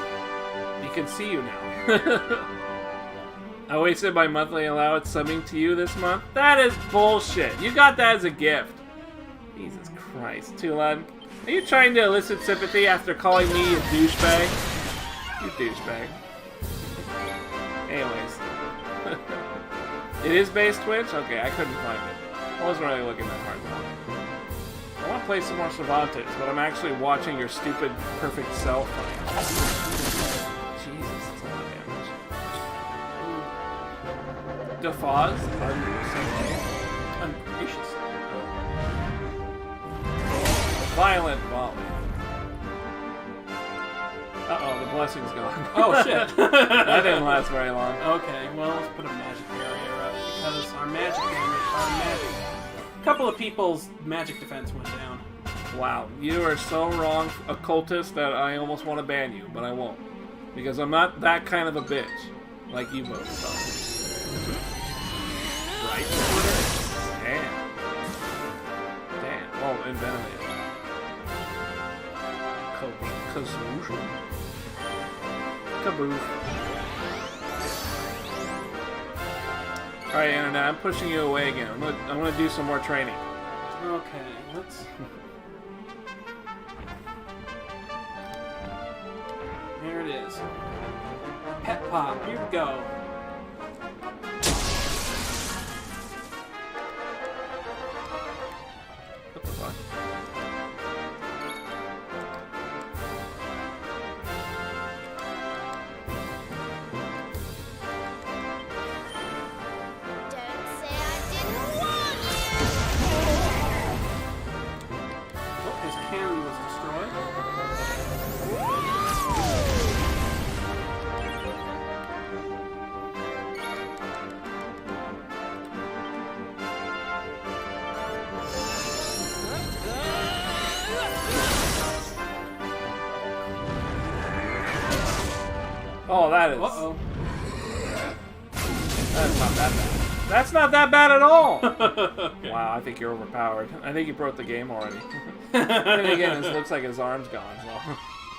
You can see you now. I wasted my monthly allowance subbing to you this month? That is bullshit. You got that as a gift. Jesus Christ. Tulad, are you trying to elicit sympathy after calling me a douchebag? You douchebag. Anyways. It is base Twitch? Okay, I couldn't find it. I wasn't really looking that hard though. I want to play some more Cervantes, but I'm actually watching your stupid perfect cell fight. Jesus, that's a lot of damage. Defaz? Ungracious. Violent volley. Uh-oh, the blessing's gone. Oh, shit. That didn't last very long. Okay, well, let's put a magic barrier up, because our magic a couple of people's magic defense went down. Wow, you are so wrong, occultist, that I almost want to ban you, but I won't. Because I'm not that kind of a bitch, like you both are. Right, Twitter? Damn. Damn. Oh, envenomated. Kazoosh. Kaboof. Alright, Internet, I'm pushing you away again. I'm gonna do some more training. Okay, let's... There it is. Pet Pop, here we go. What the fuck? Oh, that is. Uh-oh. That's not that bad. That's not that bad at all! Wow, I think you're overpowered. I think you broke the game already. Then again, it looks like his arm's gone. So.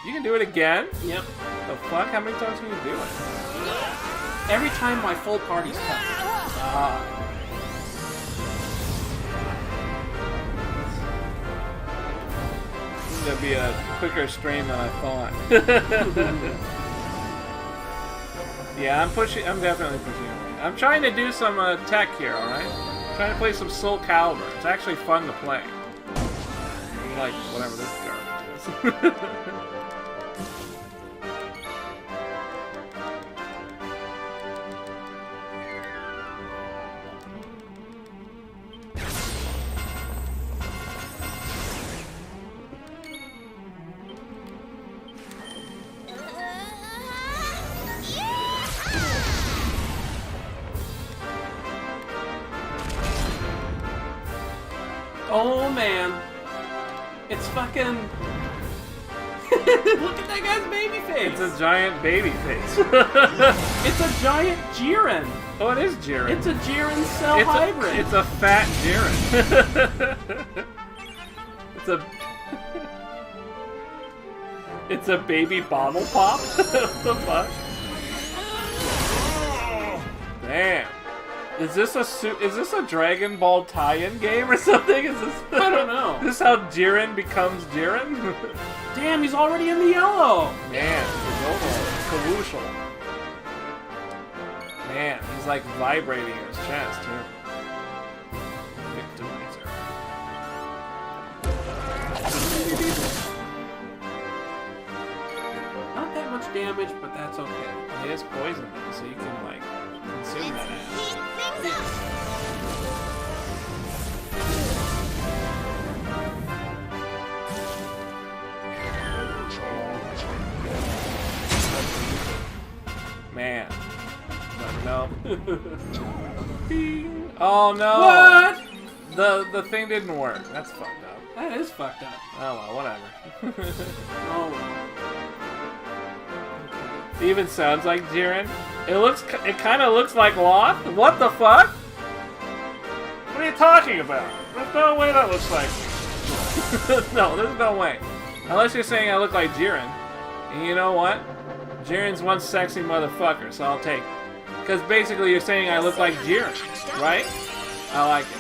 You can do it again? Yep. The fuck? How many times can you do it? Every time my full party's cut. Ah. This is gonna be a quicker stream than I thought. Yeah, I'm definitely pushing it. I'm trying to do some tech here, alright? I'm trying to play some Soul Calibur. It's actually fun to play. Like, whatever this garbage is. Oh man. It's fucking... Look at that guy's baby face! It's a giant baby face. It's a giant Jiren! Oh, it is Jiren. It's a Jiren cell hybrid! It's a fat Jiren. It's a baby bottle pop? What the fuck? Damn. Is this a Dragon Ball tie-in game or something? Is this? I don't know. Is this how Jiren becomes Jiren? Damn, he's already in the yellow! Man, he's almost colossal. Man, he's like vibrating in his chest too. Victimizer. Not that much damage, but that's okay. He is poison though, so you can like consume that ass. Man. No. Oh no! What? The thing didn't work. That's fucked up. That is fucked up. Oh well, whatever. Oh well. It even sounds like Jiren. It kind of looks like Loth. What the fuck? What are you talking about? There's no way that looks like me. No, there's no way. Unless you're saying I look like Jiren. And you know what? Jiren's one sexy motherfucker, so I'll take it. Because basically you're saying I look like Jiren, right? I like it.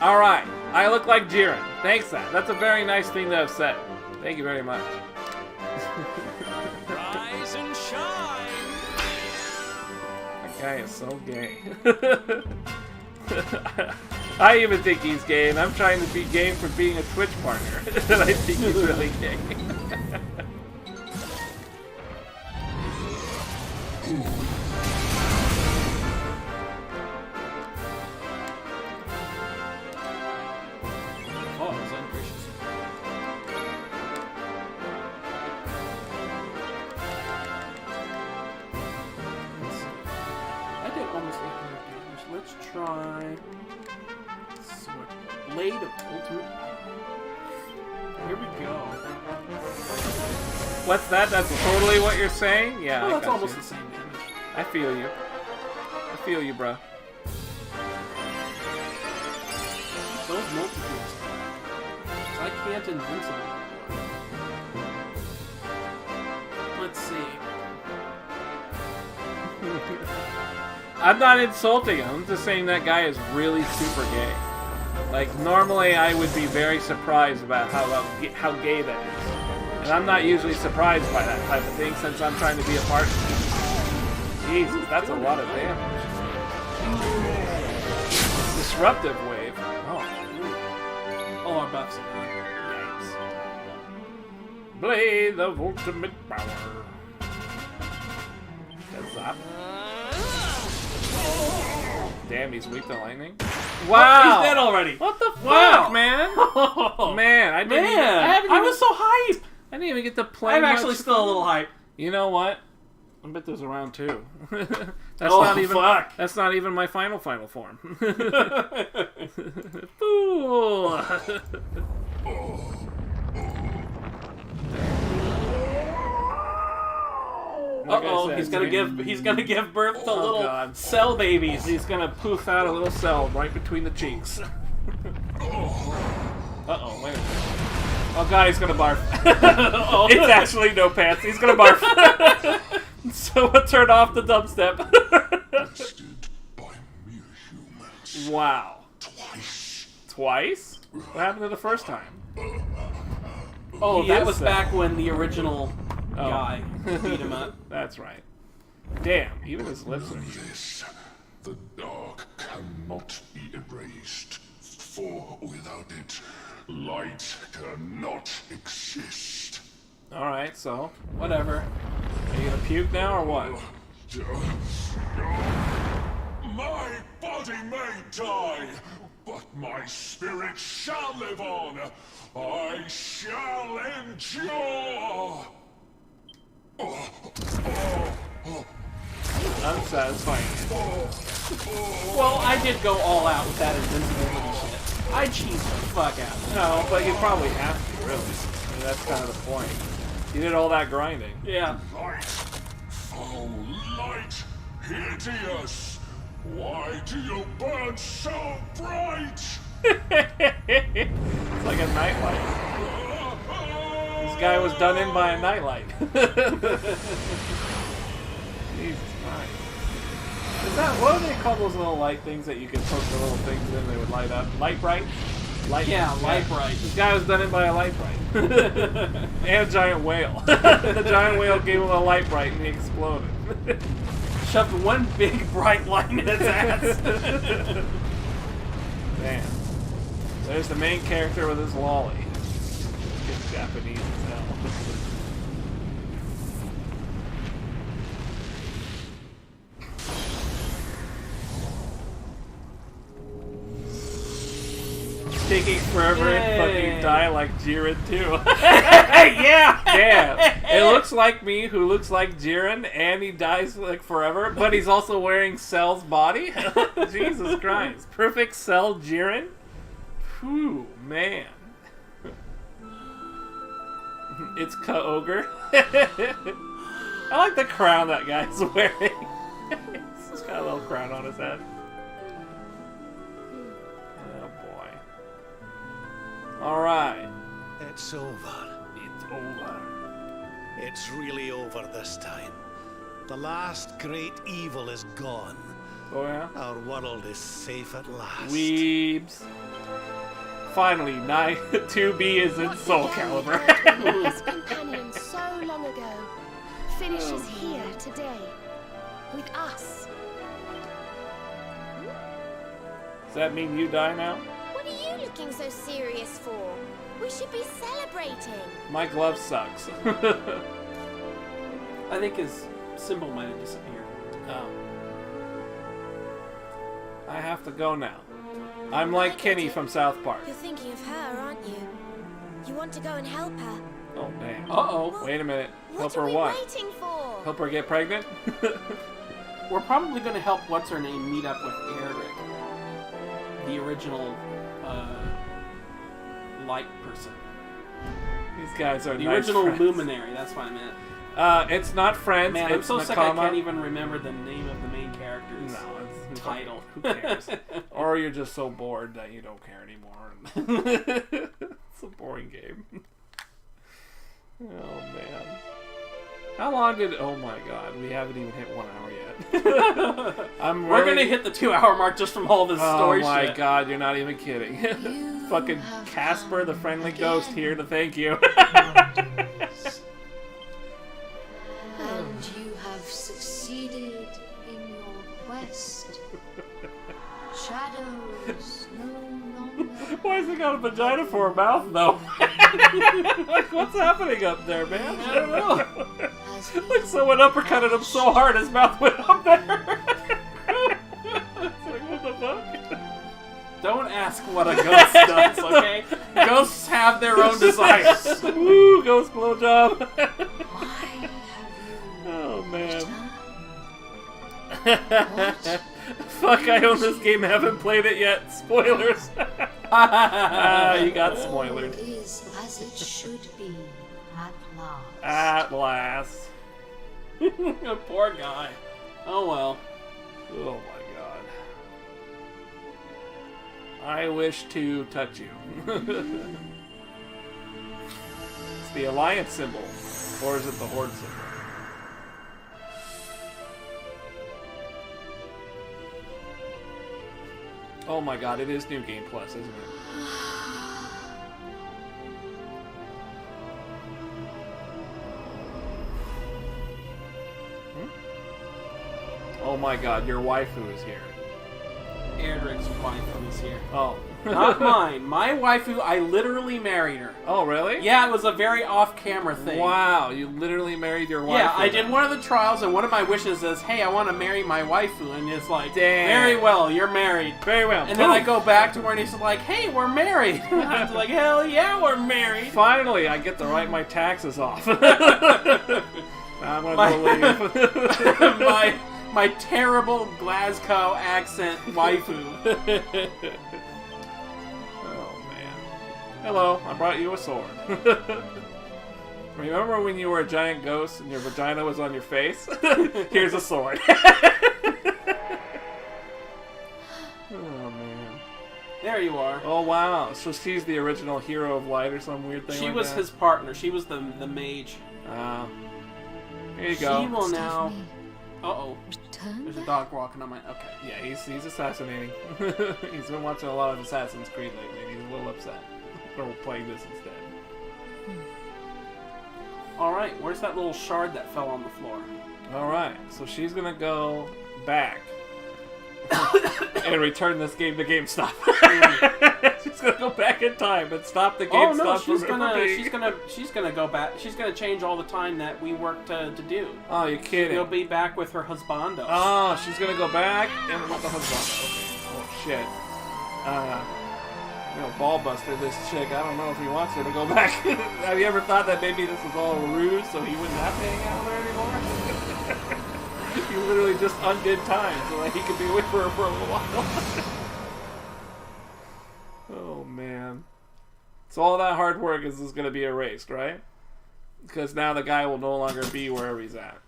Alright, I look like Jiren. Thanks, that's a very nice thing to have said. Thank you very much. Rise and shine. That guy is so gay. I even think he's gay, and I'm trying to be gay for being a Twitch partner. And I think he's really gay. Oh, he's ungracious. Let's see. That did almost 800 damage. Let's try... Sword. Blade of Ultimate Power. Here we go. What's that? That's totally what you're saying? Yeah, Well, I that's got almost you. the same damage. I feel you. I feel you, bro. Those multi-hits. I can't invincible anymore. Let's see. I'm not insulting him. I'm just saying that guy is really super gay. Like, normally I would be very surprised about how gay that is. And I'm not usually surprised by that type of thing since I'm trying to be a part of it. Jesus, that's a lot of damage. Disruptive wave. Oh. All our buffs are gone. Yikes. Blade of ultimate power. Zap. Damn, he's weak to lightning. Wow! He's dead already. What the fuck, Wow. man? Man, I didn't Man, even, I was so hype. I didn't even get to play. I'm much actually still a little hype. You know what? I bet there's a round 2. That's Oh, not even. fuck. That's not even my final form. Fool. Like I Uh-oh, said, he's gonna give birth to little God. cell babies. He's gonna poof out a little cell right between the cheeks. Uh-oh, wait a minute. Oh god, he's gonna barf. It's actually no pants. He's gonna barf. Someone turn off the dubstep. Bested by mere humans. Wow. Twice. Twice? What happened to the first time? Oh, He that is was sick. back when the original guy beat him up. That's right. Damn, even his lips are... This, the dark cannot be erased, for without it, light cannot exist. Alright, so, Whatever. are you gonna puke now or what? My body may die, but my spirit shall live on. I shall endure. Unsatisfying. Well, I did go all out with that invincibility shit. I cheesed the fuck out of it. No, but you probably have to, really. I mean, that's kind of the point. You did all that grinding. Yeah. Light, oh light, hideous. Why do you burn so bright? It's like a nightlight. This guy was done in by a nightlight. Jesus Christ. Is that, what do they call those little light things that you can poke the little things in and they would light up? Light bright? Light, Yeah, light bright. This guy was done in by a light bright. And a giant whale. The giant whale gave him a light bright and he exploded. Shoved one big bright light in his ass. Damn. There's the main character with his lolly. It's Japanese as hell. Taking forever and Yay. fucking die like Jiren too. Yeah. Damn. It looks like me who looks like Jiren and he dies like forever, but he's also wearing Cell's body. Jesus Christ. Perfect Cell Jiren? Whew, man. It's Ka-Ogre. I like the crown that guy's wearing. He's got a little crown on his head. Oh boy. Alright. It's over. It's over. It's really over this time. The last great evil is gone. Oh yeah? Our world is safe at last. Weebs. Finally, 2B is in Soul Calibur. His companion so long ago finishes here today with us. Does that mean you die now? What are you looking so serious for? We should be celebrating. My glove sucks. I think his symbol might have disappeared. Oh. I have to go now. I'm like Kenny from South Park. You're thinking of her, aren't you? You want to go and help her? Oh, damn. Uh-oh. Wait a minute. Help What are her we what? waiting for? Help her get pregnant? We're probably going to help what's-her-name meet up with Eric. The original, light person. These guys are The nice original friends. luminary, that's what I meant. It's not friends, Man, I'm it's so sick I Nakama. can't even remember the name of the main character's No, it's title. Who cares? Or you're just so bored that you don't care anymore. It's a boring game. Oh man. How long did? Oh my god, we haven't even hit 1 hour yet. We're gonna hit the 2-hour mark just from all this story Oh my shit. god, you're not even kidding. Fucking Casper, the friendly ghost, here to thank you. And you have succeeded in your quest. Shadows no longer. Why has he got a vagina for a mouth, though? Like, what's happening up there, man? I don't know. Like, someone uppercutted him so hard his mouth went up there. It's like, what the fuck? Don't ask what a ghost does, okay? Ghosts have their own desires. Woo, ghost blowjob. Why have you Oh, man. What? Fuck, I own this game, haven't played it yet. Spoilers. You got spoilered. All is as it should be at last. At last. Poor guy. Oh well. Oh my god. I wish to touch you. It's the alliance symbol. Or is it the horde symbol? Oh my god, it is New Game Plus, isn't it? Oh my god, your waifu is here. Erdrick's waifu is here. Oh. Not mine. My waifu, I literally married her. Oh, really? Yeah, it was a very off-camera thing. Wow, you literally married your waifu. Yeah, I did one of the trials, and one of my wishes is, hey, I want to marry my waifu. And it's like, damn. Very well, you're married. Very well. And then I go back to where he's like, hey, we're married. I was like, hell yeah, we're married. Finally, I get to write my taxes off. I'm going to go leave. My terrible Glasgow accent waifu. Oh, man. Hello, I brought you a sword. Remember when you were a giant ghost and your vagina was on your face? Here's a sword. Oh, man. There you are. Oh, wow. So she's the original hero of light or some weird thing She like was that? his partner. She was the mage. Here you go. She will now... Uh-oh. Return There's a back? dog walking on my... Okay. Yeah, he's assassinating. He's been watching a lot of Assassin's Creed lately, and he's a little upset. Or we'll play this instead. Alright, where's that little shard that fell on the floor? Alright, so she's gonna go back and return this game to GameStop. She's gonna go back in time and stop the GameStop. Oh no, she's from gonna go back. She's gonna change all the time that we worked to do. Oh, you're kidding. She'll be back with her husbando. Oh, she's gonna go back and with the husband. Okay. Oh shit. Ballbuster this chick. I don't know if he wants her to go back. Have you ever thought that maybe this was all a ruse so he wouldn't have to hang out with her anymore? He literally just undid time so that he could be with her for a little while. Oh man. So all that hard work is going to be erased, right? Because now the guy will no longer be wherever he's at.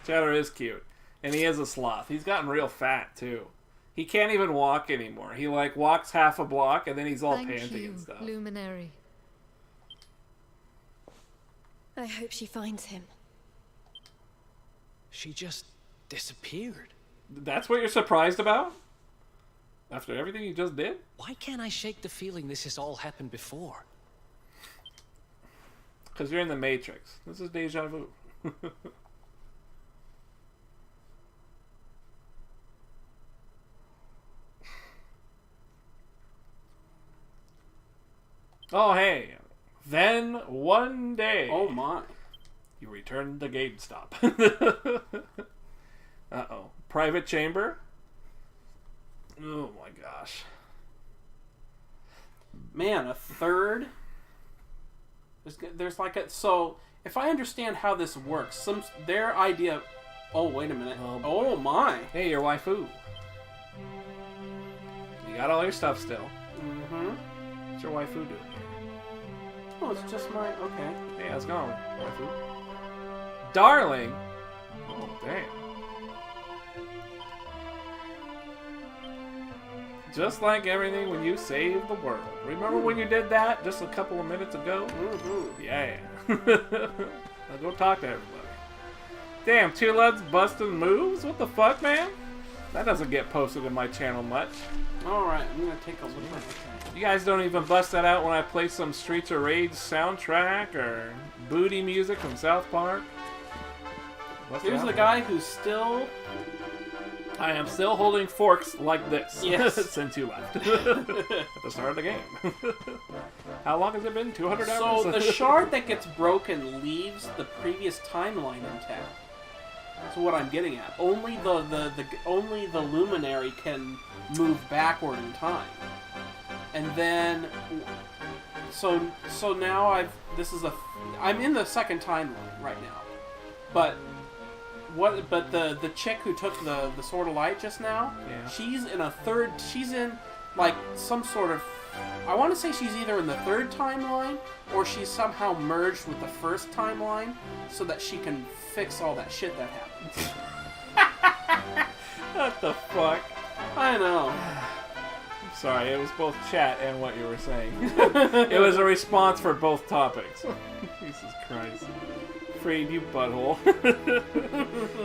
Cheddar is cute. And he is a sloth. He's gotten real fat, too. He can't even walk anymore. He, walks half a block, and then he's all panting and stuff. Luminary. I hope she finds him. She just disappeared. That's what you're surprised about? After everything you just did? Why can't I shake the feeling this has all happened before? Because you're in the Matrix. This is deja vu. Oh, hey. Then, one day... Oh, my. You return to GameStop. Uh-oh. Private chamber? Oh, my gosh. Man, a third? There's like a... So, if I understand how this works, their idea... Oh, wait a minute. Oh, my. Hey, your waifu. You got all your stuff still. Mm-hmm. What's your waifu doing here? Oh, it's just my... Okay. Hey, how's it going, waifu? Darling! Oh, damn. Just like everything when you saved the world. Remember when you did that just a couple of minutes ago? Mm-hmm. Yeah. Now go talk to everybody. Damn, Two Luds busting moves? What the fuck, man? That doesn't get posted in my channel much. Alright, I'm gonna take a look at it. You guys don't even bust that out when I play some Streets of Rage soundtrack or booty music from South Park. Here's a guy who's still... I am still holding forks like this. Yes. Since you left. At the start of the game. How long has it been? 200 hours? So the shard that gets broken leaves the previous timeline intact. That's what I'm getting at. Only the luminary can move backward in time. And then, so now I'm in the second timeline right now, but the chick who took the Sword of Light just now, yeah. she's in some sort of I want to say she's either in the third timeline or she's somehow merged with the first timeline so that she can fix all that shit that happened. What the fuck? I know. I'm sorry, it was both chat and what you were saying. It was a response for both topics. Jesus Christ. Freed, you butthole.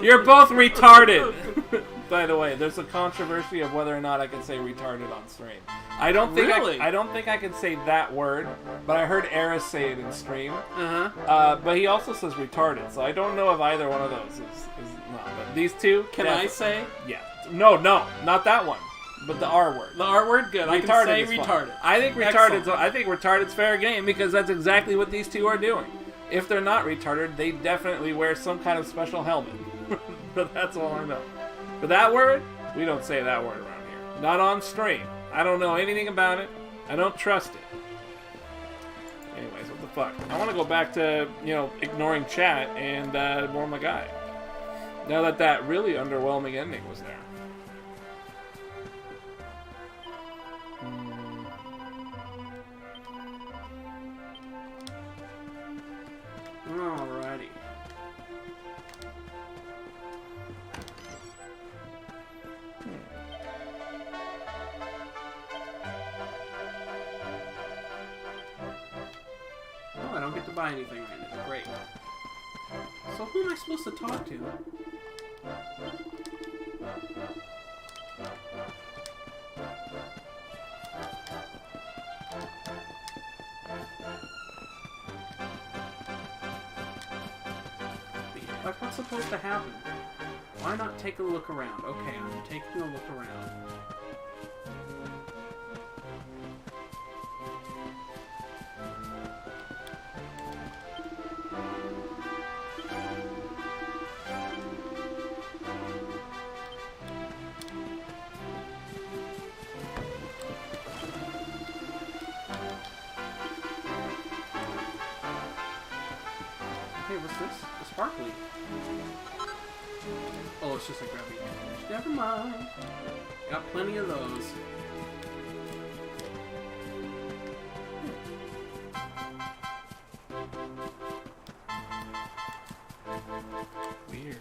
You're both retarded! By the way, there's a controversy of whether or not I can say retarded on stream. I don't think I don't think I can say that word, but I heard Eris say it in stream. But he also says retarded, so I don't know if either one of those is not. But these two, Can I say? Yeah. No, not that one. But the R word. The R word? Good. I can say retarded. I think retarded's fair game because that's exactly what these two are doing. If they're not retarded, they definitely wear some kind of special helmet. But that's all I know. For that word, we don't say that word around here. Not on stream. I don't know anything about it. I don't trust it. Anyways, what the fuck? I want to go back to, ignoring chat and more my guy. Now that really underwhelming ending was there. Alrighty. Oh, I don't get to buy anything right now. Great. So who am I supposed to talk to? Like, what's supposed to happen? Why not take a look around? Okay, I'm taking a look around. Hey, what's this? A sparkly. Oh, it's just a grubby image. Never mind. Got plenty of those. Weird.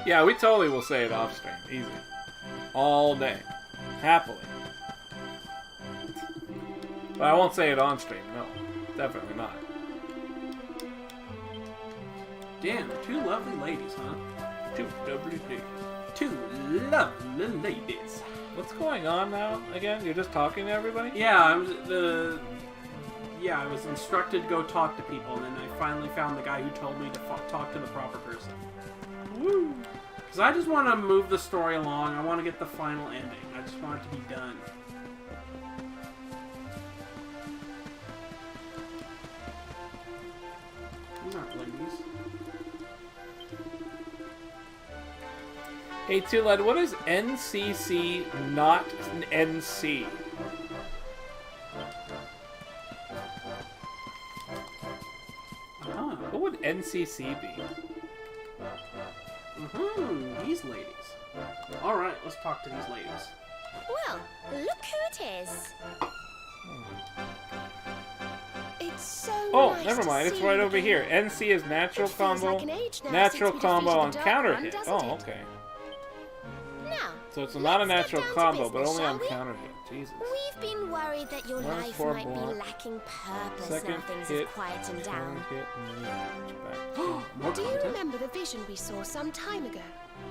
Yeah, we totally will say it off stream. Easy. All day. Happily. But I won't say it on stream, no. Definitely not. Damn, two lovely ladies, huh? Two lovely ladies. Two lovely ladies. What's going on now again? You're just talking to everybody? Yeah, I was instructed to go talk to people, and then I finally found the guy who told me to talk to the proper person. Woo! Because I just want to move the story along. I want to get the final ending. I just want it to be done. These aren't ladies. Hey, Tulad, what is NCC not NC? Ah. What would NCC be? These ladies. Alright, let's talk to these ladies. Well, look who it is. It's so Oh, nice never to mind. It's see right you over again. here. NC is natural It feels combo. like an age now Natural since we combo defeated on the Dark counter One, hit. doesn't Oh, it? okay. Now, So it's not a let's get natural down to combo, but business, only on shall we? counter hit. Jesus. We've been worried that your Minus life 4 might block. be lacking purpose Second now things hit. have quietened down. Third hit and back. More Do you content? remember the vision we saw some time ago?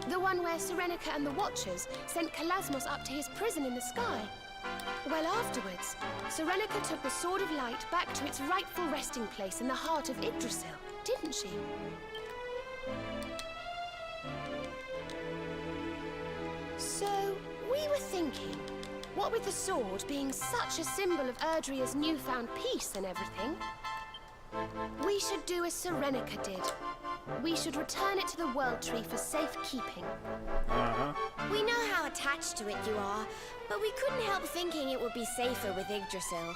The one where Serenica and the Watchers sent Kalasmos up to his prison in the sky? Well, afterwards, Serenica took the Sword of Light back to its rightful resting place in the heart of Yggdrasil, didn't she? So, we were thinking, what with the sword being such a symbol of Erdria's newfound peace and everything, we should do as Serenica did. We should return it to the World Tree for safekeeping. Uh-huh. We know how attached to it you are, but we couldn't help thinking it would be safer with Yggdrasil.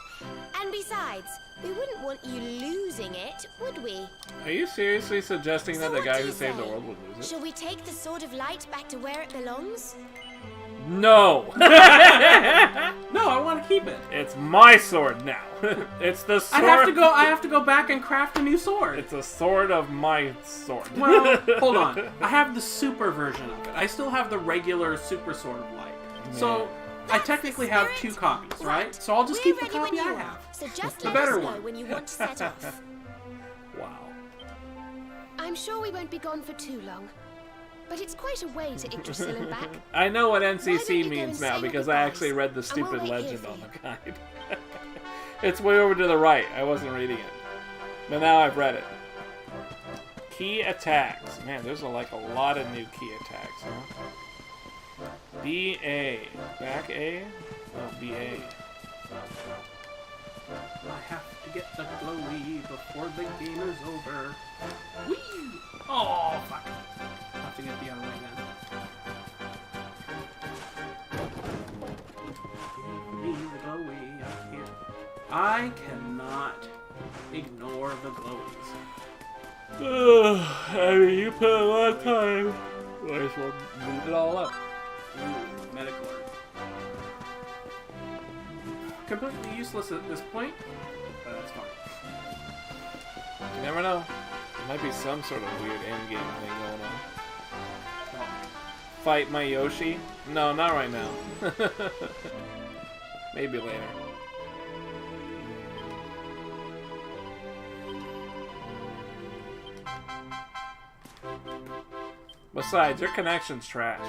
And besides, we wouldn't want you losing it, would we? Are you seriously suggesting So that the what guy do who you saved the say? world would lose it? Shall we take the Sword of Light back to where it belongs? No! No, I want to keep it. It's my sword now. It's the sword. I have to go back and craft a new sword. It's a sword of my sword. Well, hold on. I have the super version of it. I still have the regular super sword of light. So I technically have 2 copies, right? So I'll just We're keep the ready when copy you I are, have. So just The let better us know one. when you want to set off. Wow. I'm sure we won't be gone for too long. But it's quite a way to Yggdrasil and back. I know what Why don't NCC you go means and now say your because I goodbyes, actually read the and we'll stupid wait here legend for on you. the guide. It's way over to the right. I wasn't reading it. But now I've read it. Key attacks. Man, there's like a lot of new key attacks, huh? BA. Back A? Oh, BA. I have to get the glowy before the game is over. Whee! Oh, fuck. I'll have to get the other way then. Give me the glowy. I can't. I cannot ignore the glowies. I mean, you put a lot of time. Might as well move it all up. Ooh, medical alert. Completely useless at this point, but that's fine. You never know. There might be some sort of weird endgame thing going on. Fight my Yoshi? No, not right now. Maybe later. Besides, your connection's trash.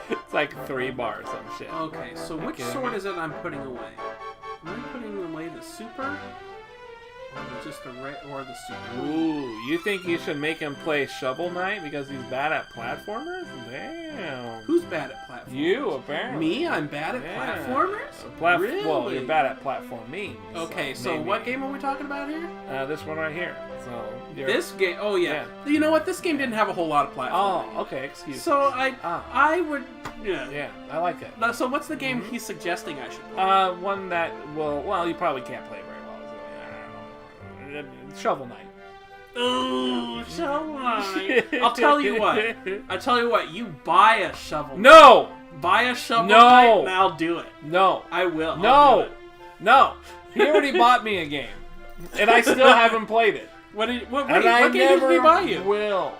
It's like 3 bars, some shit. Okay, so which Okay. sword is it I'm putting away? Am I putting away the super? Or just the red or the super? Ooh, you think you should make him play Shovel Knight because he's bad at platformers? Damn. Who's bad at platformers? You, apparently. Me? I'm bad at Yeah. platformers? Really? Well, you're bad at platforming. Okay, so maybe. what game are we talking about here? This one right here. So This game? Oh yeah. You know what? This game didn't have a whole lot of platforms. Oh, okay. Excuse me. So Ah. I would. Yeah. Yeah, I like it. Now, so what's the game he's suggesting I should play? One that will. Well, you probably can't play very well. I don't know. Shovel Knight. Ooh, Shovel Knight. I'll tell you what. You buy a Shovel Knight. No. Buy a Shovel No. Knight and I'll do it. No. I will. I'll do No. it. No. He already bought me a game, and I still haven't played it. What game And did he buy you? Will.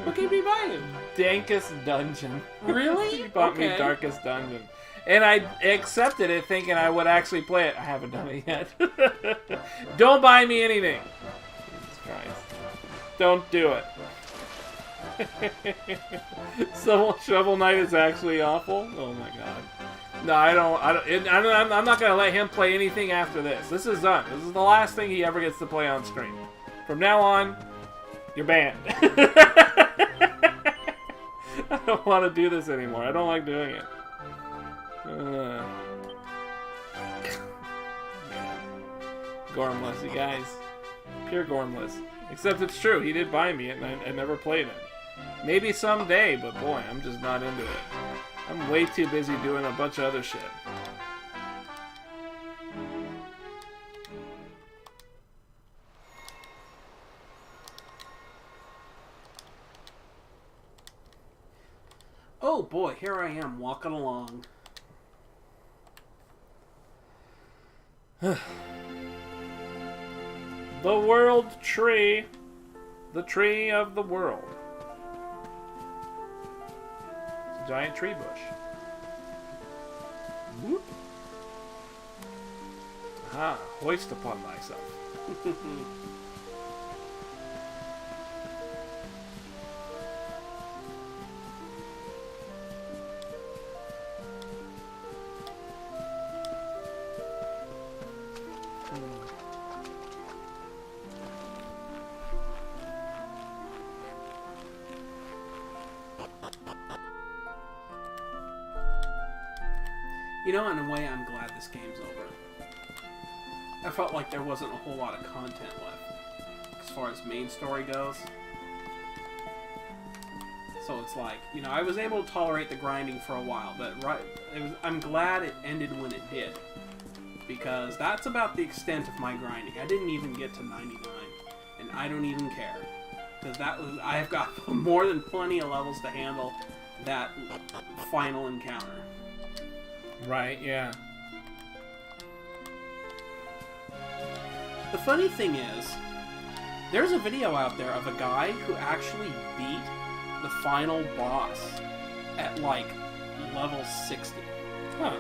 What game did he buy you? Dankest Dungeon. Really? He bought me Okay. Darkest Dungeon. And I accepted it thinking I would actually play it. I haven't done it yet. Don't buy me anything. Jesus Christ. Don't do it. So Shovel Knight is actually awful? Oh my god. No, I'm not going to let him play anything after this. This is done. This is the last thing he ever gets to play on screen. From now on, you're banned. I don't want to do this anymore. I don't like doing it. Gormless, you guys. Pure Gormless. Except it's true. He did buy me it, and I never played it. Maybe someday, but boy, I'm just not into it. I'm way too busy doing a bunch of other shit. Oh boy, here I am walking along. The World Tree. The tree of the world. It's a giant tree bush. Whoop. Ah, hoist upon myself. You know, in a way, I'm glad this game's over. I felt like there wasn't a whole lot of content left, as far as main story goes. So it's like, you know, I was able to tolerate the grinding for a while, but I'm glad it ended when it did. Because that's about the extent of my grinding. I didn't even get to 99, and I don't even care. Because I've got more than plenty of levels to handle that final encounter. Right, yeah. The funny thing is, there's a video out there of a guy who actually beat the final boss at, like, level 60. Huh.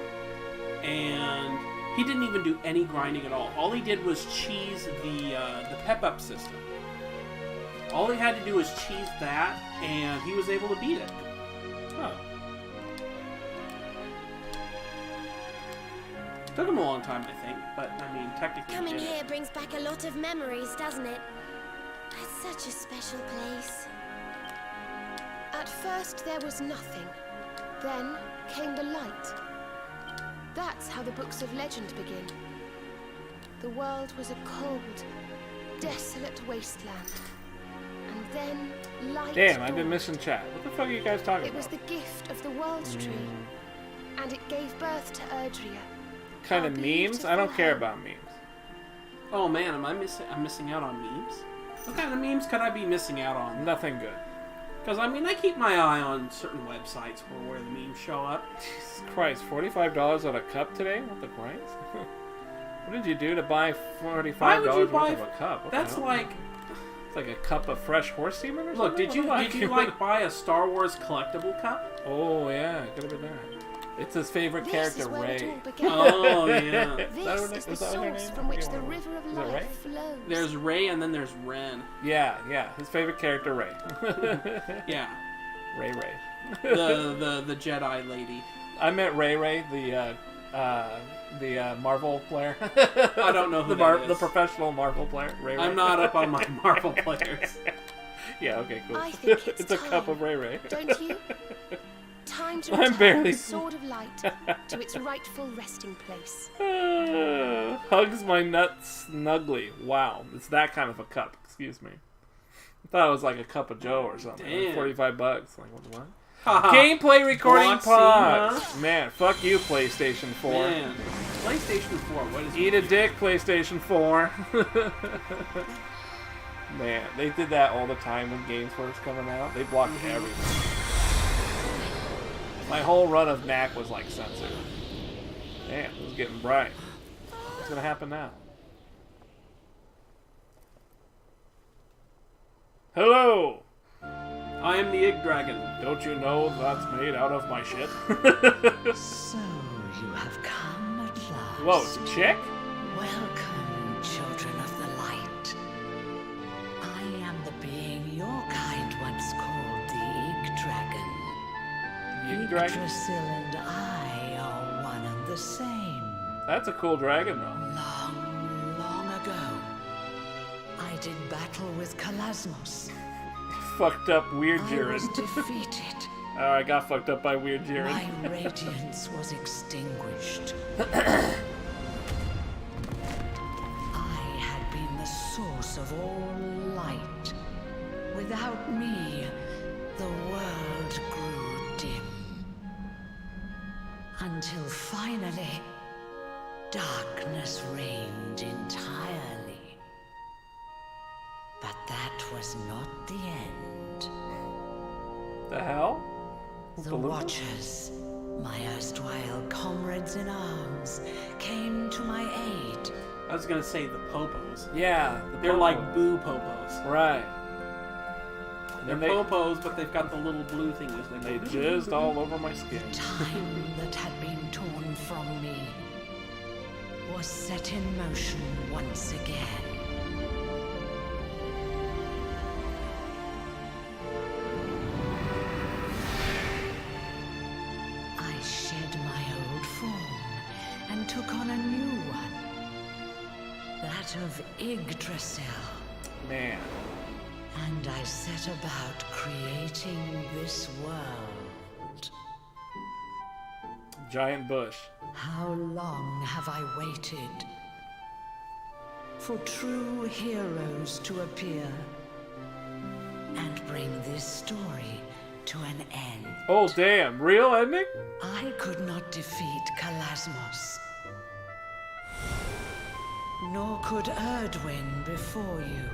And he didn't even do any grinding at all. All he did was cheese the pep-up system. All he had to do was cheese that, and he was able to beat it. Huh. Took him a long time, I think, but, I mean, technically Coming he did here it. brings back a lot of memories, doesn't it? It's such a special place. At first there was nothing. Then came the light. That's how the books of legend begin. The world was a cold, desolate wasteland. And then light Damn, I've been dawned. missing chat. What the fuck are you guys talking It was about? the gift of the world tree. And it gave birth to Erdrea. Kind our of memes? I don't beautiful care home. about memes. Oh man, I'm missing out on memes? What kind of memes could I be missing out on? Nothing good. Because, I mean, I keep my eye on certain websites where the memes show up. Jesus Christ, $45 on a cup today? What the Christ? What did you do to buy $45 Why would you worth buy... of a cup? What the That's hell? like... It's like a cup of fresh horse semen or Look, something? did you like buy a Star Wars collectible cup? Oh, yeah, could have been that. It's his favorite This character, is where it Ray. all began. Oh, yeah. This is the source from which the river of Is that life right? flows. There's Ray and then there's Ren. Yeah, his favorite character, Ray. Yeah. Ray. The Jedi lady. I meant Ray, the Marvel player. I don't know who that is. The professional Marvel player, Ray. I'm not up on my Marvel players. Yeah, okay, cool. I think it's a cup time, of Ray. Don't you? Time to I'm return barely- the Sword of Light to its rightful resting place. Hugs my nuts snugly. Wow, it's that kind of a cup. Excuse me. I thought it was like a cup of Joe or something. Like Damn. $45. Like what? Gameplay recording Block pods. scene, Man, fuck you, PlayStation 4. Man. PlayStation 4, what is Eat a dick, PlayStation 4. Man, they did that all the time when games first coming out. They blocked everything. My whole run of Knack was like censored. Damn, it was getting bright. What's gonna happen now? Hello! I am the Ig Dragon. Don't you know that's made out of my shit? So you have come at last. Whoa, it's a chick? Welcome, children of the light. I am the being your kind once called the Ig Dragon. Ig Dragon? Yggdrasil and I are one and the same. That's a cool dragon, though. Long, long ago, I did battle with Kalasmos. Fucked up Weird I Jiren. was defeated. Oh, I got fucked up by Weird Jiren. My radiance was extinguished. I had been the source of all light. Without me, the world grew dim. Until finally, darkness reigned entirely. But that was not the end. The hell? The Watchers, my erstwhile comrades in arms, came to my aid. I was gonna say the Popos. Yeah. They're like boo Popos. Right. They're And they- Popos, but they've got the little blue thingies. They jizzed all over my skin. Time that had been torn from me was set in motion once again. I shed my old form and took on a new one, that of Yggdrasil. Man. And I set about creating this world. Giant bush. How long have I waited for true heroes to appear and bring this story to an end. Oh, damn. Real ending? I could not defeat Kalasmos. Nor could Erdwin before you.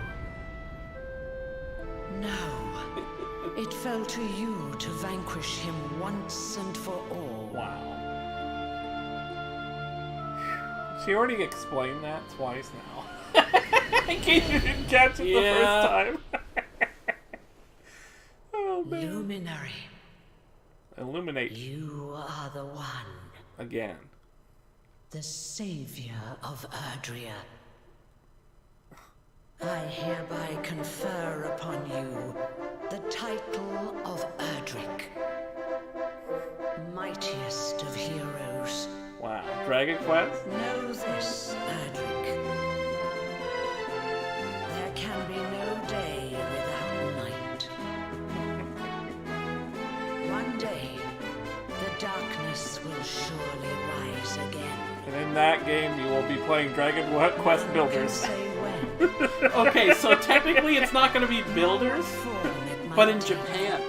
No. It fell to you to vanquish him once and for all. Wow. She already explained that twice now. In case you didn't catch it the first time. Oh, man. Luminary. Illuminate. You are the one. Again. The savior of Erdrea. I hereby confer upon you the title of Erdrick. Mightiest of heroes. Wow. Dragonquest? Know this, Erdrick. There can be no day without night. One day, the darkness will surely rise again. And in that game, you will be playing Dragonquest Builders. Say when. Okay, so technically it's not going to be Builders, but in Japan.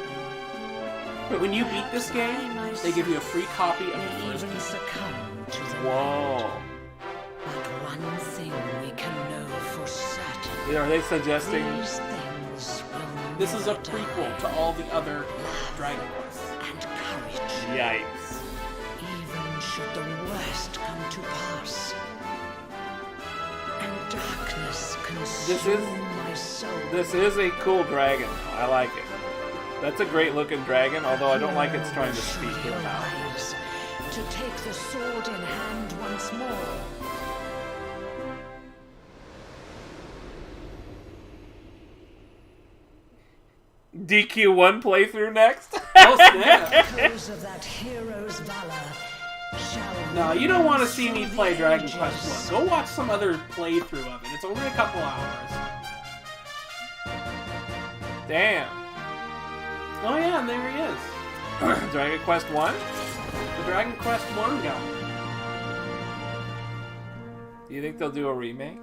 When you beat this game, they give you a free copy of the first even game. succumb to the Whoa. But one thing we can know for certain. Are they suggesting... These things will This is a never prequel die. to all the other Dragon Quests. And courage. Yikes. Even should the worst come to pass. And darkness consume my soul. This is a cool dragon. I like it. That's a great looking dragon, although I don't like it's trying to speak Should it out. arise to take the sword in hand once more. DQ1 playthrough next? Oh, snap! Echoes of that hero's valor shall No, you don't want to see me play Dragon Quest 1. Go watch some other playthrough of it. It's only a couple hours. Damn. Oh yeah, and there he is. Dragon Quest 1? The Dragon Quest 1 guy. Do you think they'll do a remake?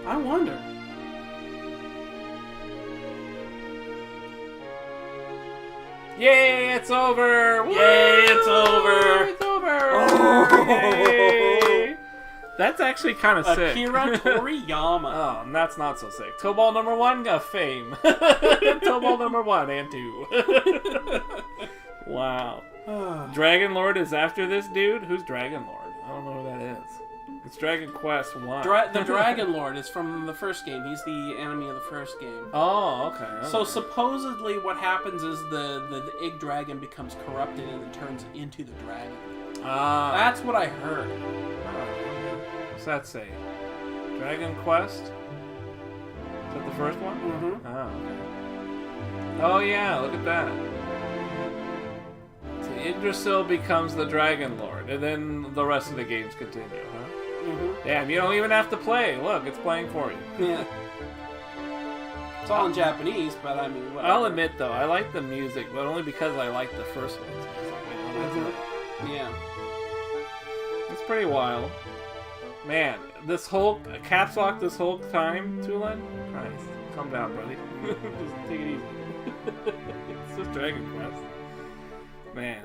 I wonder. Yay, it's over! Woo! Yay, it's over! It's over! Oh. Yay. That's actually kind of sick. Akira Toriyama. Oh, and that's not so sick. Toe Ball number 1 got fame. Toe Ball number 1 and 2. Wow. Dragon Lord is after this dude? Who's Dragon Lord? I don't know who that is. It's Dragon Quest 1. The Dragon Lord is from the first game. He's the enemy of the first game. Oh, okay. So supposedly what happens is the Ig Dragon becomes corrupted and then turns into the dragon. Ah. That's what I heard. What's that say? Dragon Quest? Is that the first one? Mm-hmm. Oh, okay. Oh yeah, look at that. So Yggdrasil becomes the Dragon Lord, and then the rest of the games continue, huh? Mm-hmm. Damn, you don't even have to play. Look, it's playing for you. Yeah. It's all in Japanese, but I mean, whatever. I'll admit though, I like the music, but only because I like the first one. So it's like, wait, no, that's it. Yeah. It's pretty wild. Man, this whole caps lock this whole time, Tulin? Christ. Calm down, buddy. Just take it easy. It's just Dragon Quest. Man.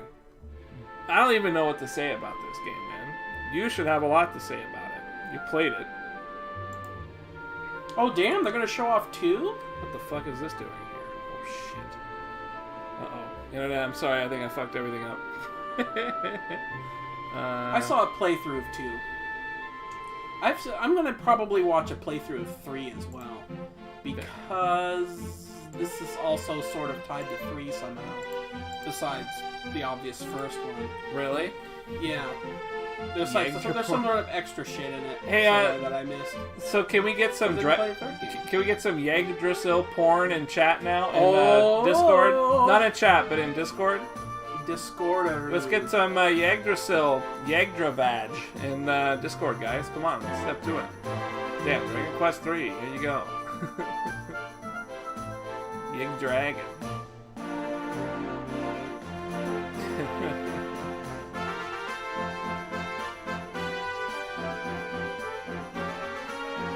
I don't even know what to say about this game, man. You should have a lot to say about it. You played it. Oh damn, they're gonna show off 2? What the fuck is this doing here? Oh shit. Uh-oh. You know, I'm sorry, I think I fucked everything up. I saw a playthrough of 2. I'm gonna probably watch a playthrough of 3 as well, because this is also sort of tied to 3 somehow. Besides the obvious first one. Really? Yeah. There's some sort of extra shit in it. Hey, that I missed. So can we get some can we get some Yggdrasil porn in chat now in Discord? Not in chat, but in Discord. Discord. Let's get some Yggdrasil Yggdravaj in Discord, guys. Come on, let's step to it. Damn, Dragon Quest 3. Here you go. Yggdragon.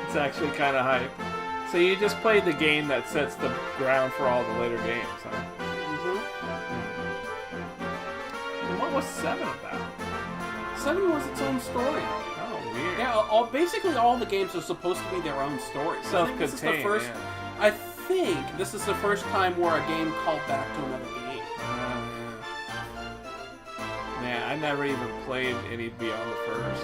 It's actually kind of hype. So you just played the game that sets the ground for all the later games, huh? Mm-hmm. was 7 about? 7 was its own story. Oh, weird. Yeah, basically all the games are supposed to be their own story. So I think this is the first. yeah. I think this is the first time where a game called back to another game. Man, I never even played any beyond the first.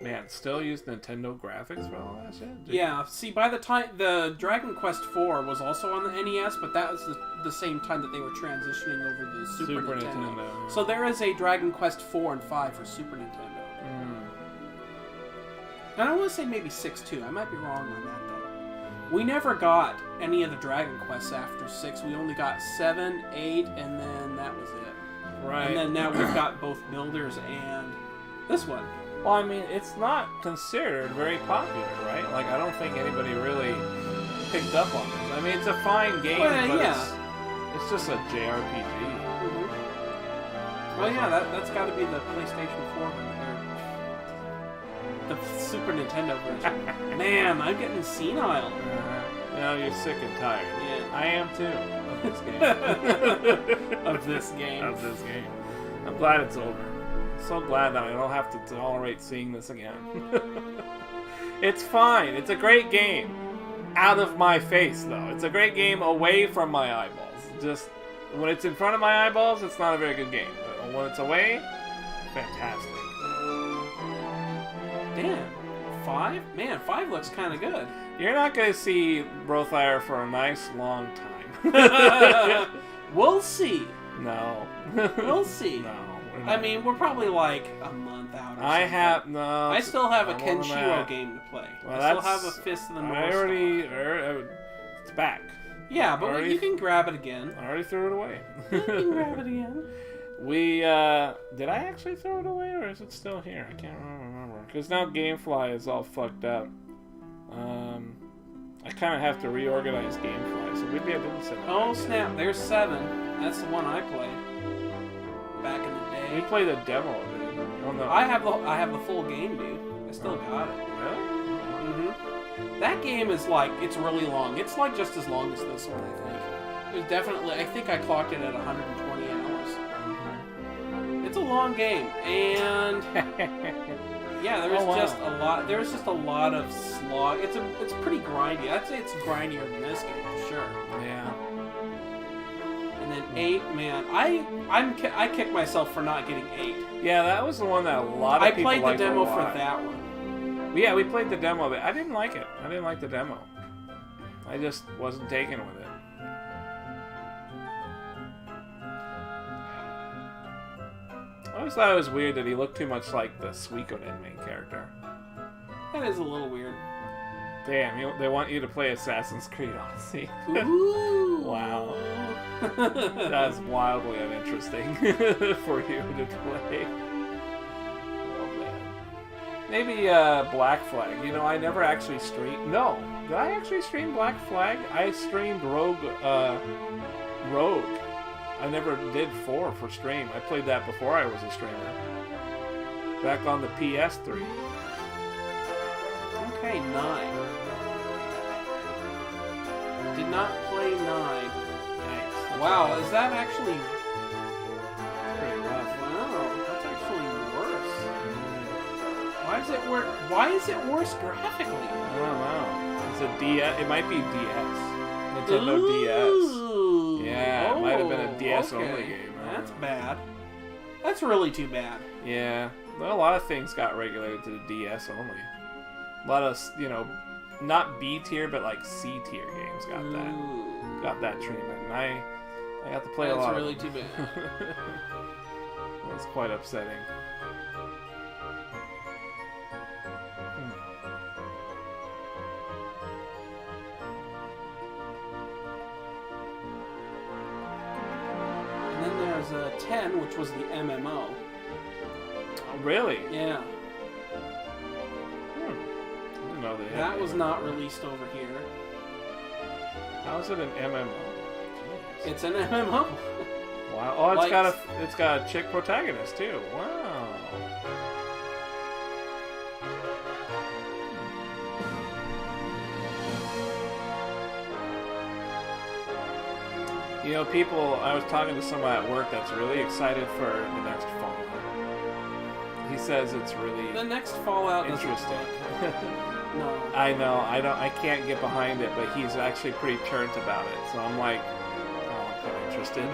Man, still use Nintendo graphics for all that shit? Yeah, see, by the time the Dragonquest 4 was also on the NES, but that was the same time that they were transitioning over to the Super Nintendo. Yeah. So there is a Dragonquest 4 and 5 for Super Nintendo. And I want to say maybe 6 too. I might be wrong on that though. We never got any of the Dragon Quests after 6. We only got 7, 8, and then that was it. Right. And then now we've got both Builders and this one. Well, I mean, it's not considered very popular, right? Like, I don't think anybody really picked up on this. I mean, it's a fine game, Well, but yeah. it's just a JRPG. Well, yeah, that's got to be the PlayStation 4 or the Super Nintendo version. Man, I'm getting senile. You're sick and tired. Yeah. I am too. Of this game. Of this game. Of this game. I'm glad it's over. So glad that I don't have to tolerate seeing this again. It's fine. It's a great game. Out of my face, though. It's a great game away from my eyeballs. Just when it's in front of my eyeballs, it's not a very good game. But when it's away, fantastic. Damn. 5? Man, 5 looks kind of good. You're not going to see Brothire for a nice long time. We'll see. No. We'll see. No. I mean, we're probably like a month out or something. I still have a Kenshiro game to play. Well, I still have a Fist of the North Star. It's back. Yeah, but you can grab it again. I already threw it away. You can grab it again. Did I actually throw it away, or is it still here? I can't remember. Because now GameFly is all fucked up. I kind of have to reorganize GameFly, so maybe I didn't send it. Oh, snap. There's 7. That's the one I played. Back in the day. We played a demo of it. Oh, no. I have the full game, dude. I still got it. Really? Mm-hmm. That game is like, it's really long. It's like just as long as this one, I think. It was definitely, I think I clocked it at 120 hours. It's a long game, and yeah, there's just a lot of slog. It's pretty grindy. I'd say it's grindier than this game for sure. Yeah. And then 8, man, I kick myself for not getting 8. Yeah, that was the one that a lot of people liked. I played the demo for that one. Yeah, we played the demo of it. I didn't like it. I didn't like the demo. I just wasn't taken with it. I always thought it was weird that he looked too much like the Suikoden main character. That is a little weird. Damn, they want you to play Assassin's Creed Odyssey. Ooh. Wow. That's wildly uninteresting for you to play. Oh, man. Maybe Black Flag. You know, I never actually streamed... No. Did I actually stream Black Flag? I streamed Rogue. I never did 4 for stream. I played that before I was a streamer. Back on the PS3. Okay, 9. Did not play 9. Nice. Wow, is that actually... Pretty rough. Wow, that's actually worse. Why is it worse graphically? I don't know. It's a DS. It might be DS. Nintendo DS. Yeah, it might have been a DS only game. That's bad. That's really too bad. Yeah, well, a lot of things got regulated to the DS only. A lot of, not B tier, but like C tier games got that treatment. And I got to play a lot. That's really too bad. It was quite upsetting. And then there's 10, which was the MMO. Oh, really? Yeah. I didn't know they had That was not released over here. How is it an MMO? Jeez. It's an MMO. Wow. Oh, it's got a chick protagonist too. Wow. You know, I was talking to someone at work that's really excited for the next Fallout. He says it's really The next Fallout interesting. No. I know, I can't get behind it, but he's actually pretty turned about it. So I'm like, oh, I'm kind of interested.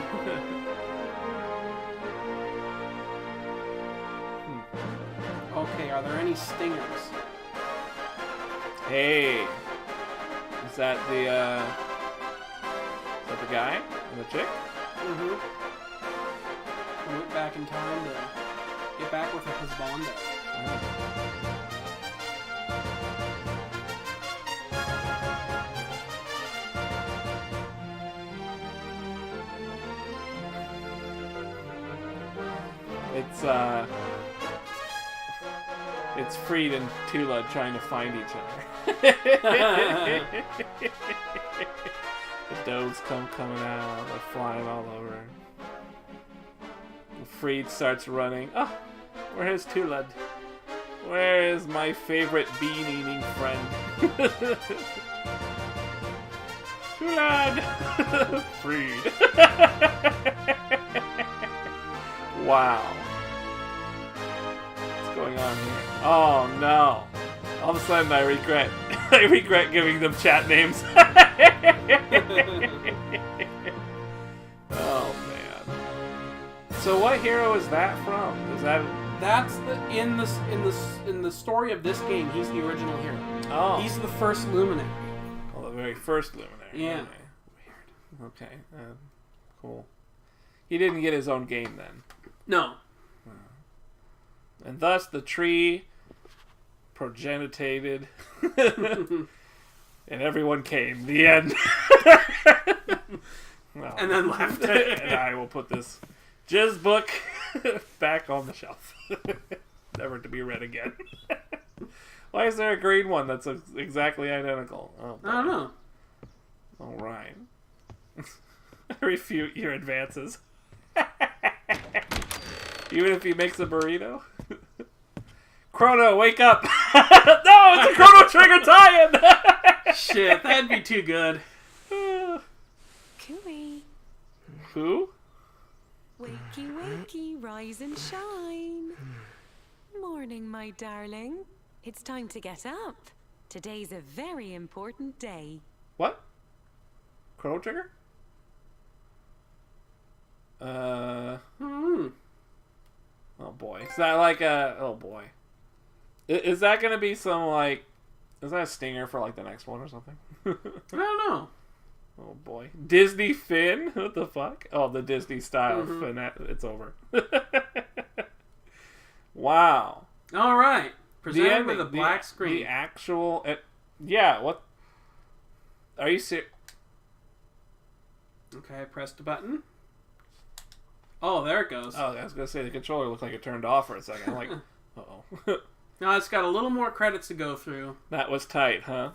Okay, are there any stingers? Hey, is that the guy and the chick? Mm-hmm. I went back in time to get back with her husband. It's Freed and Tula trying to find each other. The does coming out, they're flying all over. Freed starts running. Oh, where is Tulad? Where is my favorite bean-eating friend? Tulad! Freed. Wow. What's going on here? Oh no. All of a sudden I regret giving them chat names. Oh man. So what hero is that from? That's in the story of this game, he's the original hero. Oh. He's the first Luminary. Oh, the very first Luminary. Yeah. Weird. Okay. Cool. He didn't get his own game then. No. And thus the tree progenitated and everyone came. The end. Well, and then left. And I will put this jizz book back on the shelf. Never to be read again. Why is there a green one that's exactly identical? Oh, I don't know. All right. I refute your advances. Even if he makes a burrito? Chrono, wake up! No, it's a Chrono Trigger tie-in! Shit, that'd be too good. Cooey. Who? Wakey, wakey, rise and shine. Morning, my darling. It's time to get up. Today's a very important day. What? Chrono Trigger? Oh boy. Is that like a... Oh boy. Is that gonna be some like... Is that a stinger for like the next one or something? I don't know. Oh boy. Disney Finn? What the fuck? Oh, the Disney style Finn. It's over. Wow. Alright. Presented with a black screen. The actual... yeah, what... Are you serious? Okay, I pressed a button. Oh, there it goes. Oh, I was going to say the controller looked like it turned off for a second. I'm like, uh-oh. Now it's got a little more credits to go through. That was tight, huh?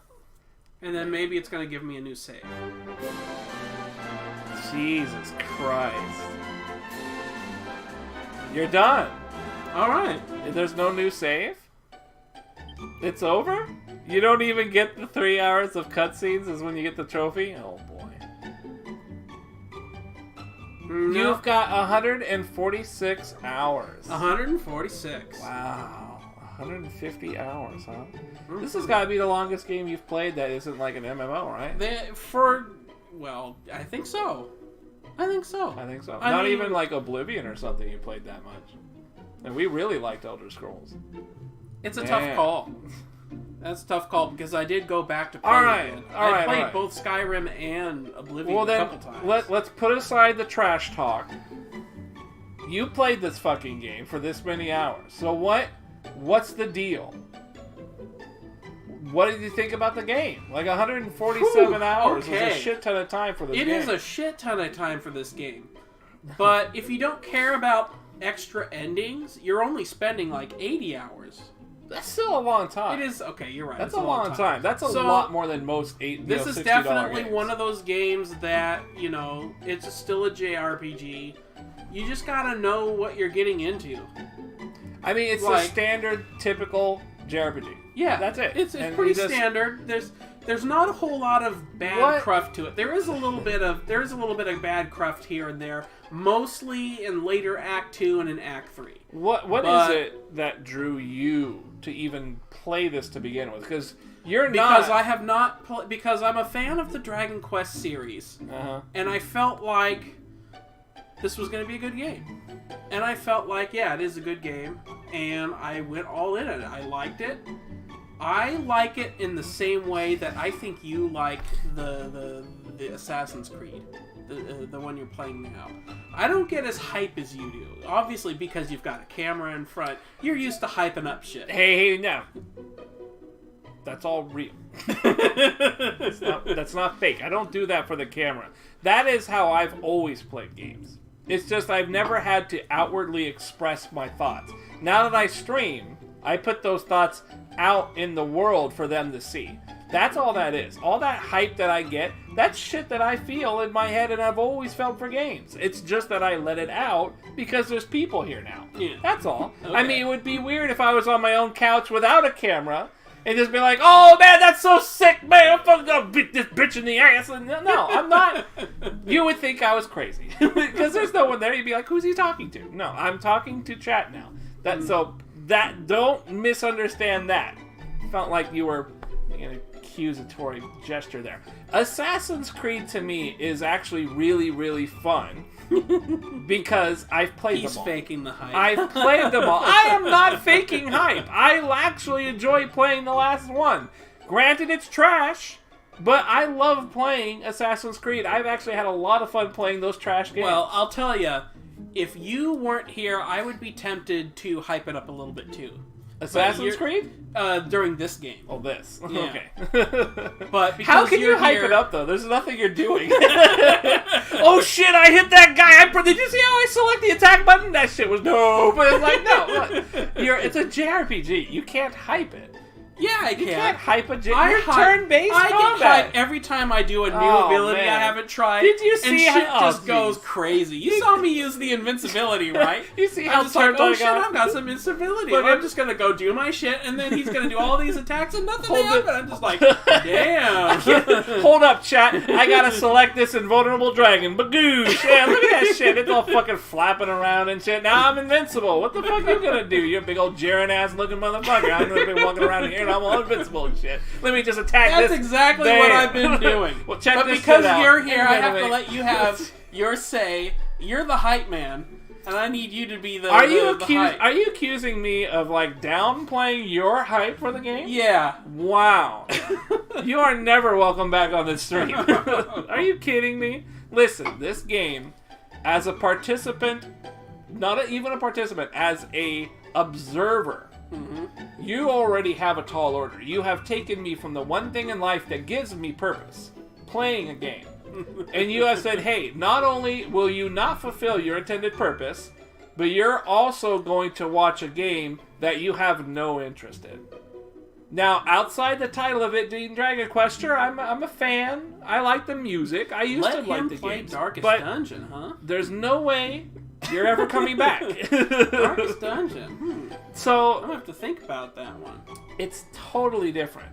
And then maybe it's going to give me a new save. Jesus Christ. You're done. Alright. There's no new save? It's over? You don't even get the 3 hours of cutscenes is when you get the trophy? Oh boy. No. You've got 146 hours. 146. Wow. 150 hours, huh? Mm-hmm. This has got to be the longest game you've played that isn't like an MMO, right? Well, I think so. I think so. Not even like Oblivion or something you played that much. And we really liked Elder Scrolls. It's a tough call. That's a tough call because I did go back to play I played both Skyrim and Oblivion a couple times. Let's put aside the trash talk. You played this fucking game for this many hours. So what's the deal? What did you think about the game? Like 147 hours is a shit ton of time for this game. It is a shit ton of time for this game. But if you don't care about extra endings, you're only spending like 80 hours. That's still a long time. It is. Okay, you're right. That's a long time. That's a lot more than most This is definitely one of those games that, it's still a JRPG. You just gotta know what you're getting into. I mean, it's a standard, typical JRPG. Yeah, that's it. It's pretty standard. there's not a whole lot of bad cruft to it. There is a little bit of bad cruft here and there, mostly in later Act 2 and in Act 3. What is it that drew you to even play this to begin with? Because I have not because I'm a fan of the Dragon Quest series, and I felt like this was going to be a good game. And I felt like, yeah, it is a good game, and I went all in on it. I liked it. I like it in the same way that I think you like the Assassin's Creed, the one you're playing now. I don't get as hype as you do. Obviously, because you've got a camera in front, you're used to hyping up shit. Hey, no. That's all real. That's not fake. I don't do that for the camera. That is how I've always played games. It's just I've never had to outwardly express my thoughts. Now that I stream, I put those thoughts out in the world for them to see. That's all that is. All that hype that I get, that's shit that I feel in my head and I've always felt for games. It's just that I let it out because there's people here now. Yeah. That's all. Okay. I mean, it would be weird if I was on my own couch without a camera and just be like, oh man, that's so sick, man, I'm fucking gonna beat this bitch in the ass. And no, I'm not. You would think I was crazy. Because there's no one there. You'd be like, who's he talking to? No, I'm talking to chat now. Don't misunderstand that. Felt like you were an accusatory gesture there. Assassin's Creed to me is actually really, really fun. Because I've played them all. He's faking the hype. I've played them all. I am not faking hype. I actually enjoy playing the last one. Granted, it's trash, but I love playing Assassin's Creed. I've actually had a lot of fun playing those trash games. Well, I'll tell you, if you weren't here, I would be tempted to hype it up a little bit too. Assassin's Creed? During this game. Oh, this. Yeah. Okay. But because how can you hype it up, though? There's nothing you're doing. Oh, shit, I hit that guy. Did you see how I select the attack button? That shit was dope. But it's like, no. It's a JRPG. You can't hype it. Yeah, I can. You can't hype a turn-based I combat. get hype every time I do a new ability I haven't tried. Did you see and shit just goes crazy. You saw me use the invincibility, right? You see how I was like, oh shit, I've got some invincibility. Look, I'm just gonna go do my shit, and then he's gonna do all these attacks, and nothing happened. I'm just like, damn. Hold up, chat. I gotta select this invulnerable dragon. Bagoosh. Yeah, look at that shit. It's all fucking flapping around and shit. Now I'm invincible. What the fuck are you gonna do? You're a big old Jaren ass looking motherfucker. I'm gonna be walking around here and I'm all invincible and shit. Let me just attack this. That's exactly what I've been doing. Well, check but this because shit out. you're here, I have to let you have your say. You're the hype man, and I need you to be the Are you accusing me of like downplaying your hype for the game? Yeah. Wow. You are never welcome back on this stream. Are you kidding me? Listen, this game, as a participant, even a participant, as a observer, you already have a tall order. You have taken me from the one thing in life that gives me purpose, playing a game. And you have said, hey, not only will you not fulfill your intended purpose, but you're also going to watch a game that you have no interest in. Now, outside the title of it being Dragonquest, sure, I'm a fan. I like the music. I used to like the games. Darkest but Dungeon, huh? There's no way you're ever coming back. Darkest Dungeon. So I'm gonna have to think about that one. It's totally different.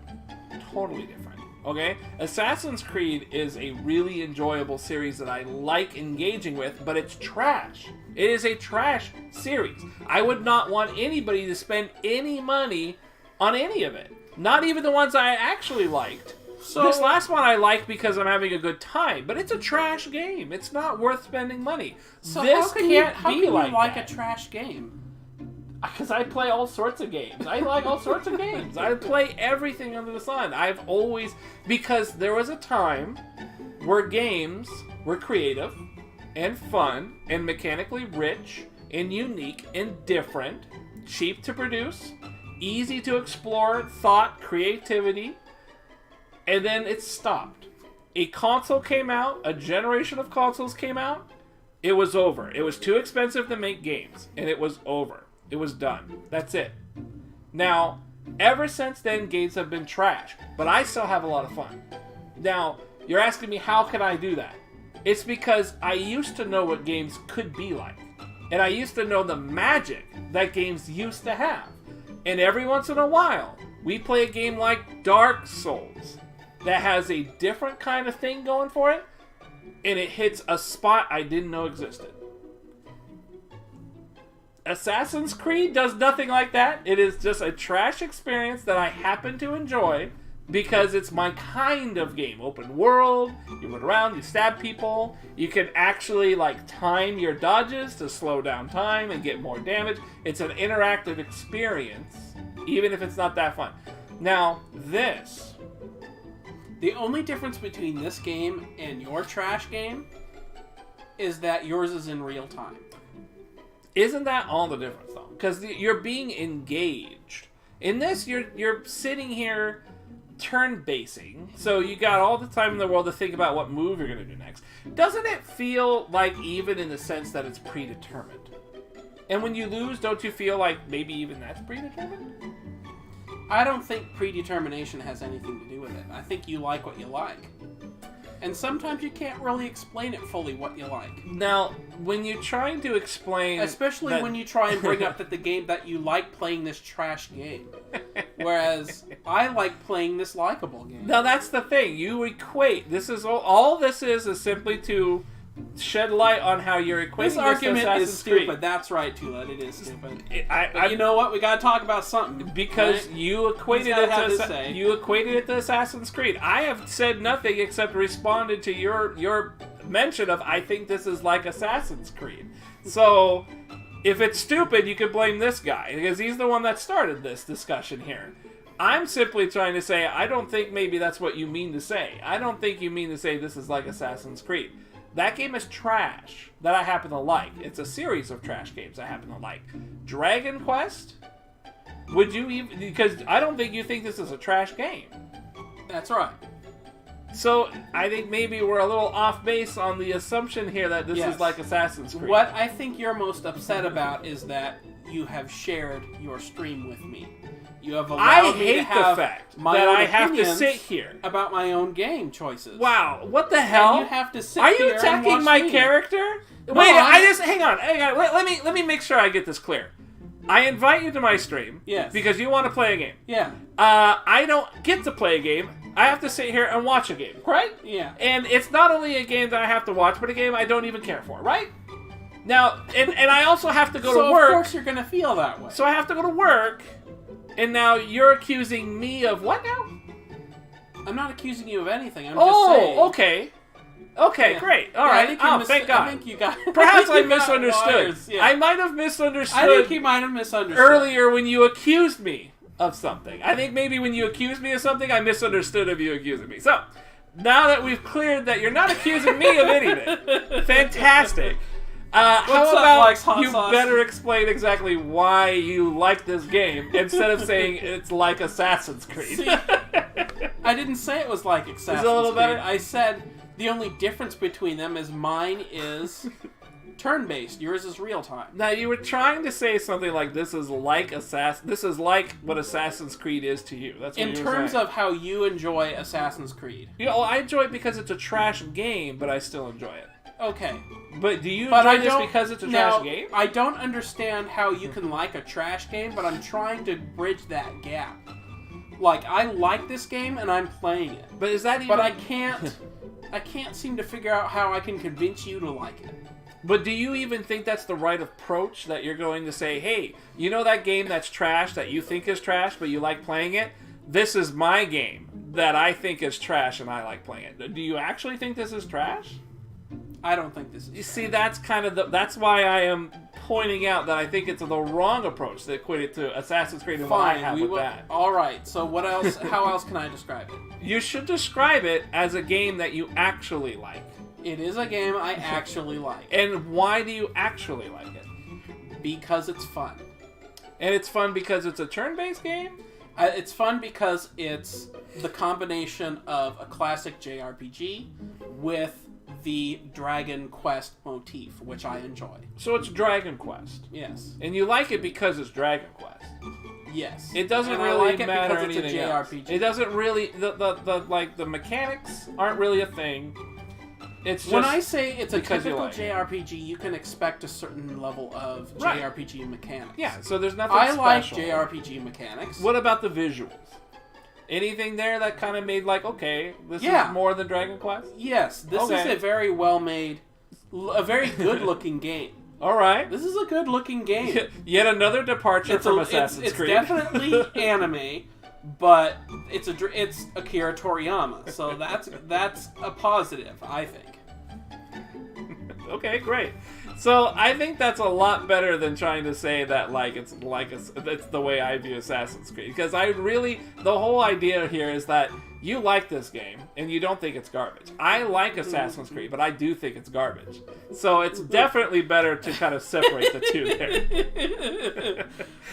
Totally different. Okay? Assassin's Creed is a really enjoyable series that I like engaging with, but it's trash. It is a trash series. I would not want anybody to spend any money on any of it. Not even the ones I actually liked. So this last one I like because I'm having a good time, but it's a trash game. It's not worth spending money. So this how can you like a trash game? Because I play all sorts of games. I like all sorts of games. I play everything under the sun. Because there was a time where games were creative and fun and mechanically rich and unique and different, cheap to produce, easy to explore, thought, creativity, and then it stopped. A console came out, a generation of consoles came out, it was over. It was too expensive to make games, and it was over. It was done. That's it. Now, ever since then, games have been trash, but I still have a lot of fun. Now, you're asking me how can I do that? It's because I used to know what games could be like, and I used to know the magic that games used to have. And every once in a while, we play a game like Dark Souls, that has a different kind of thing going for it, and it hits a spot I didn't know existed. Assassin's Creed does nothing like that. It is just a trash experience that I happen to enjoy because it's my kind of game. Open world, you run around, you stab people, you can actually like time your dodges to slow down time and get more damage. It's an interactive experience, even if it's not that fun. Now, this... The only difference between this game and your trash game is that yours is in real time. Isn't that all the difference, though? Because you're being engaged. In this, you're sitting here turn-basing, so you got all the time in the world to think about what move you're going to do next. Doesn't it feel like even in the sense that it's predetermined? And when you lose, don't you feel like maybe even that's predetermined? I don't think predetermination has anything to do with it. I think you like what you like. And sometimes you can't really explain it fully what you like. Now, when you're trying to explain... Especially when you try and bring up that the game that you like playing this trash game. Whereas I like playing this likable game. Now, that's the thing. You equate... This is all this is simply to shed light on how you're equating this argument Assassin's is stupid. Creed. That's right, Tulad. It is stupid. But you know what? We gotta talk about something. Because right? you equated it to Assassin's Creed. I have said nothing except responded to your mention of I think this is like Assassin's Creed. So if it's stupid, you could blame this guy because he's the one that started this discussion here. I'm simply trying to say I don't think maybe that's what you mean to say. I don't think you mean to say this is like Assassin's Creed. That game is trash that I happen to like. It's a series of trash games I happen to like. Dragonquest? Would you even... Because I don't think you think this is a trash game. That's right. So I think maybe we're a little off base on the assumption here that this is like Assassin's Creed. What I think you're most upset about is that you have shared your stream with me. You have allowed me to have the fact my that own I have to opinions sit here about my own game choices. Wow, what the hell? And you have to sit Are here you and attacking watch my me. character? No, Wait, hang on. Let me make sure I get this clear. I invite you to my stream because you want to play a game. Yeah. I don't get to play a game. I have to sit here and watch a game, right? Yeah. And it's not only a game that I have to watch, but a game I don't even care for, right? Now, and I also have to go to work. So of course you're going to feel that way. So I have to go to work. And now you're accusing me of what now? I'm not accusing you of anything. I'm just saying. Okay. Okay, great. All right. Thank God. I think you got. Perhaps I misunderstood. Yeah. I might have misunderstood. I think you might have misunderstood earlier when you accused me of something. I think maybe when you accused me of something, I misunderstood of you accusing me. So now that we've cleared that you're not accusing me of anything, fantastic. How about you better explain exactly why you like this game instead of saying it's like Assassin's Creed? See, I didn't say it was like Assassin's Creed. Is it a little better? I said the only difference between them is mine is turn-based. Yours is real-time. Now you were trying to say something like this is like what Assassin's Creed is to you. That's what in terms of how you enjoy Assassin's Creed. I enjoy it because it's a trash game, but I still enjoy it. Okay. But do you enjoy this because it's a trash game? I don't understand how you can like a trash game, but I'm trying to bridge that gap. Like, I like this game and I'm playing it. But is that even... But I can't seem to figure out how I can convince you to like it. But do you even think that's the right approach, that you're going to say, hey, you know that game that's trash, that you think is trash, but you like playing it? This is my game that I think is trash and I like playing it. Do you actually think this is trash? I don't think this is. You see, that's kind of that's why I am pointing out that I think it's the wrong approach to equate it to Assassin's Creed and what I have with that. All right. So what else? How else can I describe it? You should describe it as a game that you actually like. It is a game I actually like. And why do you actually like it? Because it's fun. And it's fun because it's a turn-based game? It's fun because it's the combination of a classic JRPG with the Dragonquest motif, which I enjoy. So it's Dragonquest. Yes. And you like it because it's Dragonquest. Yes. It doesn't really matter anything else. It doesn't really the mechanics aren't really a thing. It's just when I say it's a typical like JRPG, you can expect a certain level of JRPG mechanics. Yeah, so there's nothing I special. like JRPG mechanics. What about the visuals? Anything there that kind of made like, okay, this Yeah. is more than Dragon Quest? Yes, this is Okay. a very well made, a very good looking game. All right. This is a good looking game. Yet another departure from Assassin's Creed. It's definitely anime, but it's Akira Toriyama, so that's a positive, I think. Okay, great. So I think that's a lot better than trying to say that it's the way I view Assassin's Creed, because the whole idea here is that you like this game and you don't think it's garbage. I like Assassin's Creed, but I do think it's garbage. So it's definitely better to kind of separate the two there.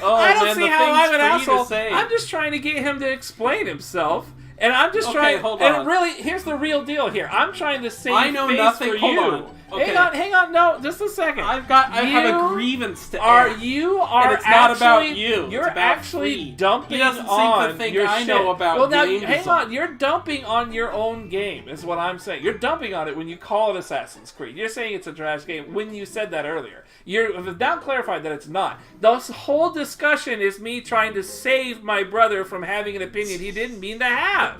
I don't see how I'm an asshole. I'm just trying to get him to explain himself. And I'm just trying. Hold on. And really, here's the real deal here. I'm trying to save I know face nothing. for Hold you. on. Okay. Hang on. No, just a second. I have a grievance to And it's not about you. You're It's about actually Free. dumping He doesn't on seem to think your I shit. know about well, now, game hang design. on. You're dumping on your own game, is what I'm saying. You're dumping on it when you call it Assassin's Creed. You're saying it's a trash game when you said that earlier. You've now clarified that it's not. This whole discussion is me trying to save my brother from having an opinion he didn't mean to have.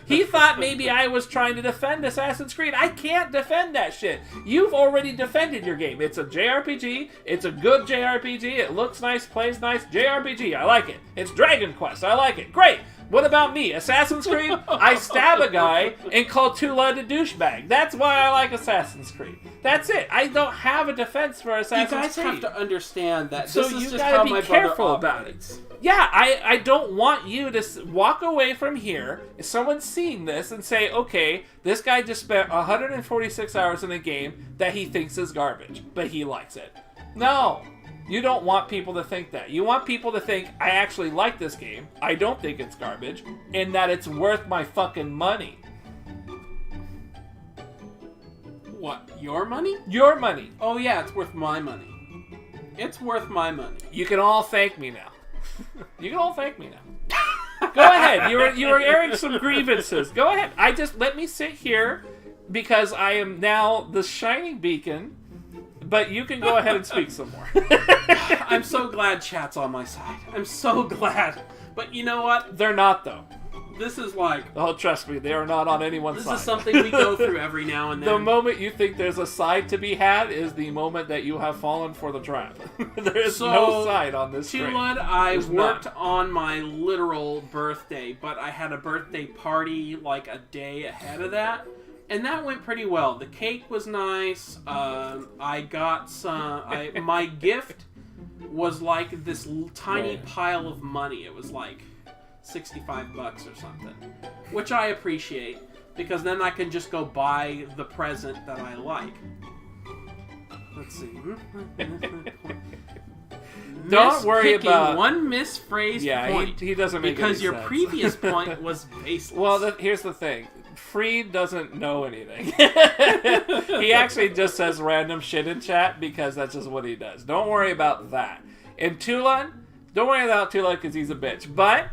He thought maybe I was trying to defend Assassin's Creed. I can't defend that shit. You've already defended your game. It's a JRPG. It's a good JRPG. It looks nice, plays nice. JRPG. I like it. It's Dragonquest. I like it. Great. What about me? Assassin's Creed? I stab a guy and call Tula a douchebag. That's why I like Assassin's Creed. That's it. I don't have a defense for Assassin's Creed. You guys have to understand that So this is you just gotta how be my careful brother about operates. it. Yeah, I don't want you to walk away from here, if someone's seeing this, and say, okay, this guy just spent 146 hours in a game that he thinks is garbage, but he likes it. No. You don't want people to think that. You want people to think, I actually like this game, I don't think it's garbage, and that it's worth my fucking money. What, your money? Your money. Oh yeah, it's worth my money. It's worth my money. You can all thank me now. You can all thank me now. Go ahead. You were airing some grievances. Go ahead. Let me sit here because I am now the shining beacon. But you can go ahead and speak some more. I'm so glad chat's on my side. I'm so glad. But you know what? They're not, though. This is like... Oh, trust me, they are not on anyone's side. This is something we go through every now and then. The moment you think there's a side to be had is the moment that you have fallen for the trap. There is no side on this train. Chulad, I worked on my literal birthday, but I had a birthday party like a day ahead of that. And that went pretty well. The cake was nice. I got some... my gift was like this tiny pile of money. It was like $65 or something. Which I appreciate, because then I can just go buy the present that I like. Let's see. Don't worry about... one misphrased point. He doesn't make because any your sense. previous point was baseless. Well, here's the thing. Freed doesn't know anything. He actually just says random shit in chat because that's just what he does. Don't worry about that. And Tulan, don't worry about Tulan because he's a bitch. But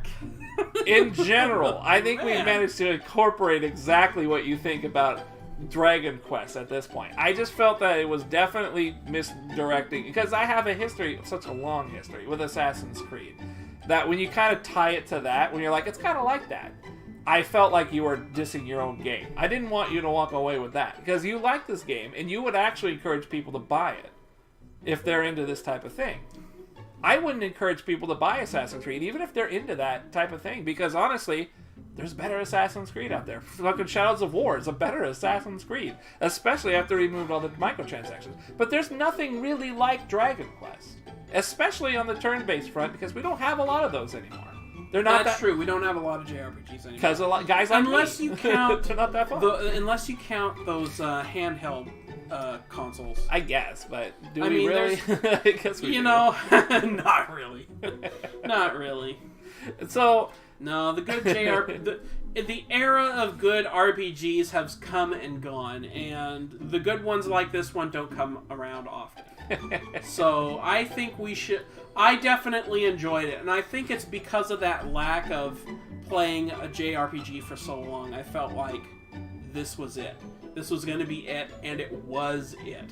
in general, I think we've managed to incorporate exactly what you think about Dragonquest at this point. I just felt that it was definitely misdirecting because I have a history, such a long history with Assassin's Creed, that when you kind of tie it to that, when you're like, it's kind of like that, I felt like you were dissing your own game. I didn't want you to walk away with that because you like this game and you would actually encourage people to buy it if they're into this type of thing. I wouldn't encourage people to buy Assassin's Creed even if they're into that type of thing because honestly, there's better Assassin's Creed out there. Fucking Shadows of War is a better Assassin's Creed, especially after they removed all the microtransactions. But there's nothing really like Dragon Quest, especially on the turn-based front because we don't have a lot of those anymore. They're not That's true. We don't have a lot of JRPGs anymore. Because a lot guys like unless me. you count they're not that fun. Unless you count those handheld consoles. I guess, but do I we mean, really? I guess we do. Not really. Not really. So no, the good the era of good RPGs has come and gone, and the good ones like this one don't come around often. So I think I definitely enjoyed it, and I think it's because of that lack of playing a JRPG for so long. I felt like this was it. This was going to be it, and it was it.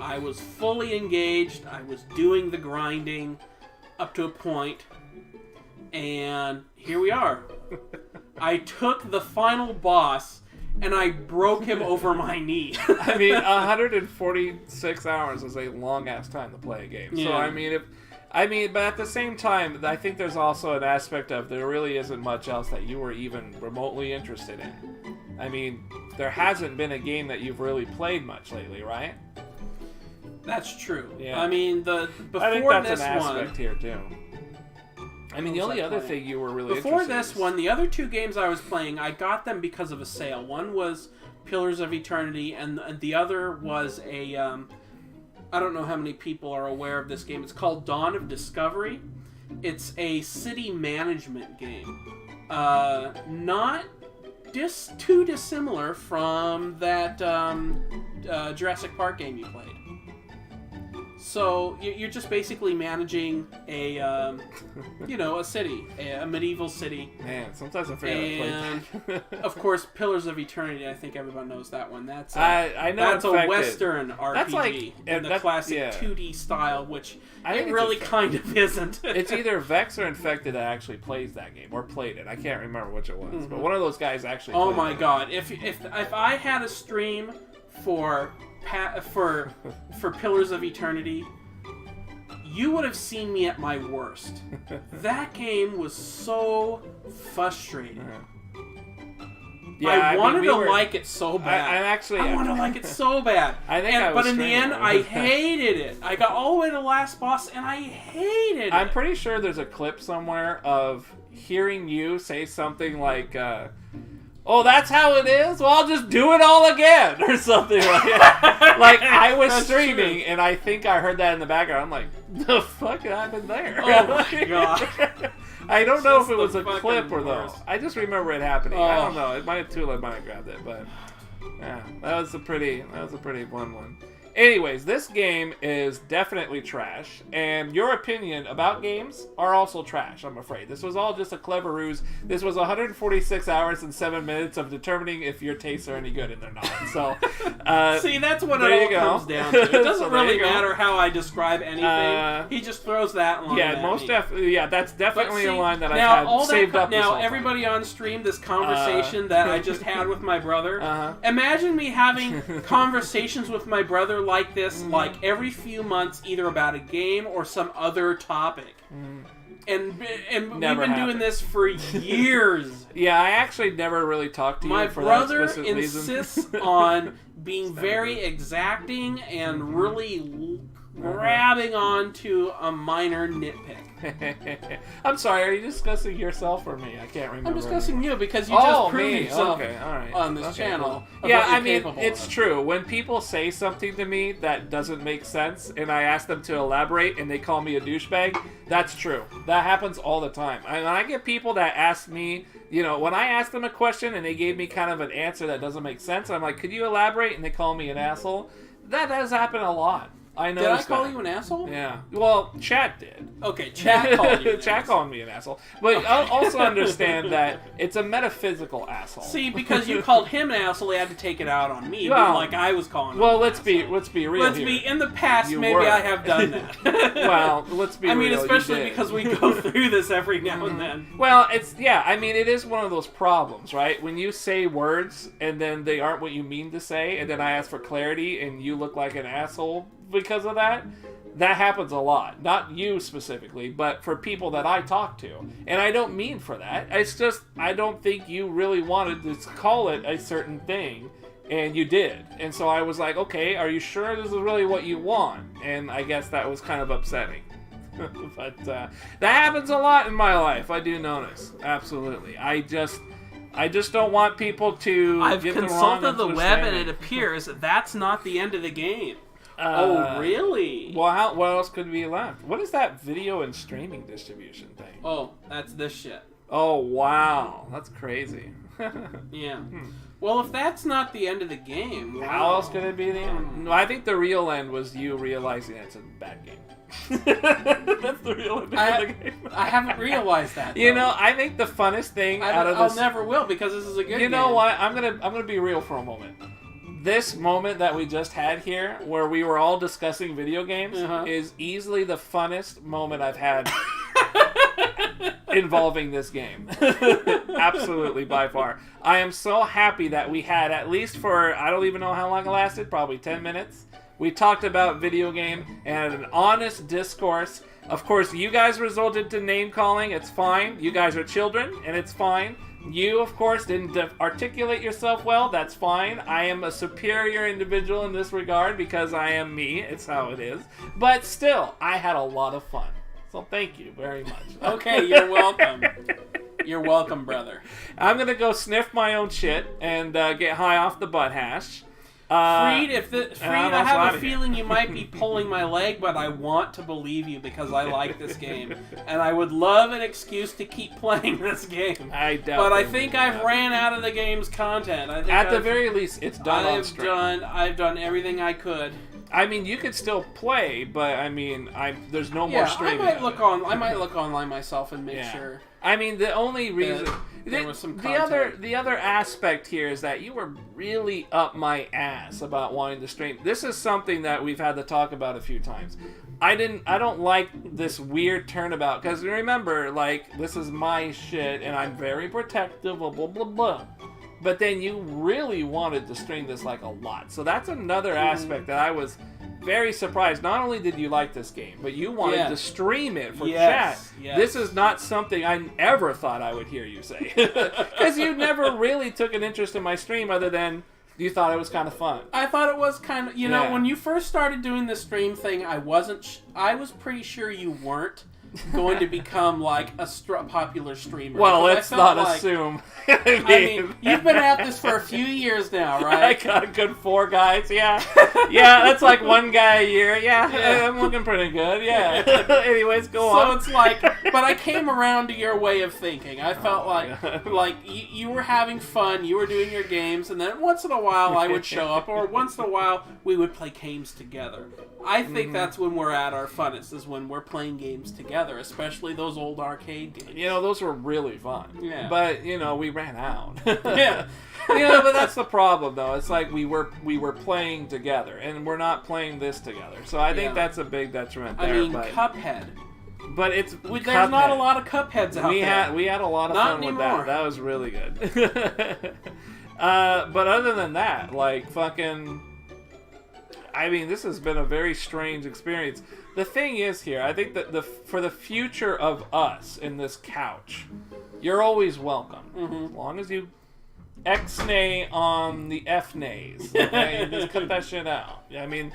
I was fully engaged. I was doing the grinding up to a point, And here we are. I took the final boss, and I broke him over my knee. I mean, 146 hours is a long-ass time to play a game. Yeah. So, but at the same time, I think there's also an aspect of there really isn't much else that you were even remotely interested in. I mean, there hasn't been a game that you've really played much lately, right? That's true. Yeah. I mean, before I think that's this an aspect one, here, too. I mean, the only other thing you were really before interested this one, the other two games I was playing, I got them because of a sale. One was Pillars of Eternity, and the other was a... I don't know how many people are aware of this game. It's called Dawn of Discovery. It's a city management game. Not too dissimilar from that Jurassic Park game you played. So you're just basically managing a city, a medieval city. Man, sometimes I forget I played that. Of course, Pillars of Eternity. I think everyone knows that one. That's I know that's a Western RPG that's like, in the classic 2D style, which I think it really kind of isn't. It's either Vex or Infected that actually plays that game or played it. I can't remember which it was, but one of those guys actually. Oh played my it. god! If I had a stream for Pillars of Eternity, you would have seen me at my worst. That game was so frustrating. Yeah, I wanted to like it so bad. I want to like it so bad. But in the end, I hated it. I got all the way to the last boss, and I hated it. I'm pretty sure there's a clip somewhere of hearing you say something like, "Oh, that's how it is? Well, I'll just do it all again," or something like that. Like, I was streaming, and I think I heard that in the background. I'm like, the fuck happened there? Oh my god. I don't know if it was a clip or though. I just remember it happening. I don't know. It might have Tula might have grabbed it, but yeah, that was a pretty fun one. Anyways, this game is definitely trash, and your opinion about games are also trash, I'm afraid. This was all just a clever ruse. This was 146 hours and 7 minutes of determining if your tastes are any good and they're not. So, see, that's what it all comes down to. It doesn't really matter how I describe anything. He just throws that line at me. That's definitely a line that I've had saved up this Now, whole everybody time. on stream, this conversation that I just had with my brother, imagine me having conversations with my brother like this, like every few months, either about a game or some other topic. And we've been doing this for years. Yeah, I actually never really talked to you for that specific reason. My brother insists on being very exacting and really grabbing onto a minor nitpick. I'm sorry, are you discussing yourself or me? I can't remember. I'm discussing you because you just proved yourself right. on this channel. Yeah, I mean, it's true. When people say something to me that doesn't make sense and I ask them to elaborate and they call me a douchebag, that's true. That happens all the time. And I get people that ask me, when I ask them a question and they gave me kind of an answer that doesn't make sense, I'm like, could you elaborate? And they call me an asshole. That does happen a lot. I know. Did I call you an asshole? Yeah. Well, Chat did. Okay, Chat called you. Chat called me an asshole. But also understand that it's a metaphysical asshole. See, because you called him an asshole, he had to take it out on me. Well, like I was calling him. Well, let's be real. In the past, maybe I have done that. Well, let's be real. I mean, especially because we go through this every now and then. Well, it is one of those problems, right? When you say words and then they aren't what you mean to say, and then I ask for clarity and you look like an asshole because of that happens a lot. Not you specifically, but for people that I talk to. And I don't mean for that. It's just, I don't think you really wanted to call it a certain thing, and you did. And so I was like, okay, are you sure this is really what you want? And I guess that was kind of upsetting. But that happens a lot in my life, I do notice. Absolutely. I just don't want people to I've get consulted the web, and it appears that's not the end of the game. Oh, really? Well, what else could be left? What is that video and streaming distribution thing? Oh, that's this shit. Oh, wow. That's crazy. Yeah. Well, if that's not the end of the game... Wow. How else could it be the end? No, I think the real end was you realizing it's a bad game. That's the real end of the game. I haven't realized that, though. I think the funnest thing out of this... I'll never will, because this is a good game. You know what? I'm gonna be real for a moment. This moment that we just had here, where we were all discussing video games, is easily the funnest moment I've had involving this game. Absolutely, by far. I am so happy that we had, at least for, I don't even know how long it lasted, probably 10 minutes. We talked about video game and had an honest discourse. Of course, you guys resulted to name calling. It's fine. You guys are children, and it's fine. You, of course, didn't articulate yourself well. That's fine. I am a superior individual in this regard because I am me. It's how it is. But still, I had a lot of fun. So thank you very much. Okay, you're welcome. You're welcome, brother. I'm going to go sniff my own shit and get high off the butt hash. Freed, I have a feeling you might be pulling my leg, but I want to believe you because I like this game. And I would love an excuse to keep playing this game. I doubt But I think I've ran out of the game's content. I think At the very least, it's done on stream. I've done everything I could. I mean, you could still play, but I mean, there's no more streaming. I might look online myself and make sure. I mean, the only reason there was some content. the other aspect here is that you were really up my ass about wanting to stream. This is something that we've had to talk about a few times. I don't like this weird turnabout because remember, like, this is my shit and I'm very protective, blah blah blah blah. But then you really wanted to stream this like a lot. So that's another aspect that I was very surprised. Not only did you like this game, but you wanted to stream it for chat. Yes. This is not something I ever thought I would hear you say. Because you never really took an interest in my stream other than you thought it was kind of fun. I thought it was kind of, you know, when you first started doing the stream thing, I was pretty sure you weren't going to become like a popular streamer. Well, let's not assume. I mean, you've been at this for a few years now, right? I got a good 4 guys, yeah. Yeah, that's like 1 guy a year. Yeah, I'm looking pretty good, yeah. Anyways, go on. So it's like, but I came around to your way of thinking. I felt like you were having fun, you were doing your games, and then once in a while I would show up, or once in a while we would play games together. I think that's when we're at our funnest, is when we're playing games together, especially those old arcade games. You know, those were really fun. Yeah. But, you know, we ran out. Yeah. You know, but that's the problem, though. It's like we were playing together, and we're not playing this together. So I think that's a big detriment there. I mean, Cuphead. But there's not a lot of Cupheads out there. We had a lot of fun with that. That was really good. But other than that, like, fucking... I mean, this has been a very strange experience. The thing is here, I think that for the future of us in this couch, you're always welcome. Mm-hmm. As long as you X-nay on the F-nays. Okay? Just cut that shit out. I mean,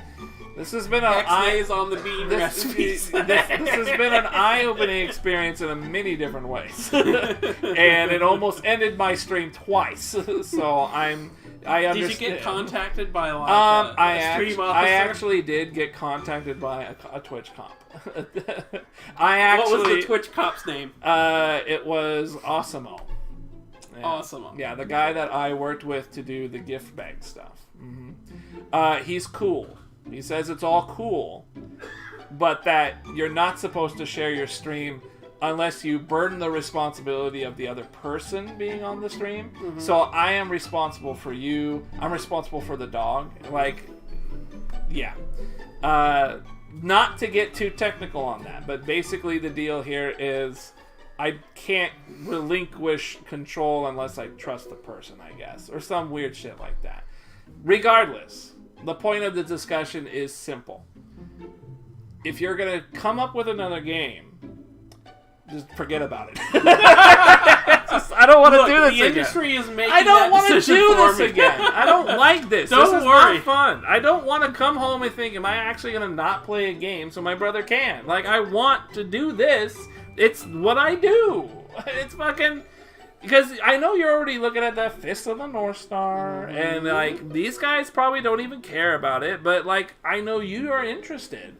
this has been X-nays on the bean recipes. This has been an eye-opening experience in many different ways. And it almost ended my stream twice. So I understand. Did you get contacted by a stream officer? I actually did get contacted by a Twitch comp. What was the Twitch comp's name? It was Awesemo. Yeah. Awesemo. Yeah, the guy that I worked with to do the gift bag stuff. Mm-hmm. He's cool. He says it's all cool, but that you're not supposed to share your stream unless you burden the responsibility of the other person being on the stream. Mm-hmm. So I am responsible for you. I'm responsible for the dog. Like, yeah. Not to get too technical on that, but basically the deal here is I can't relinquish control unless I trust the person, I guess. Or some weird shit like that. Regardless, the point of the discussion is simple. If you're going to come up with another game, just forget about it. I don't want to do this again. The industry is making I don't want to do this again. I don't like this. Don't this is worry. Not fun. I don't want to come home and think, am I actually going to not play a game so my brother can? Like, I want to do this. It's what I do. It's fucking... Because I know you're already looking at that Fist of the North Star, and, like, these guys probably don't even care about it, but, like, I know you are interested.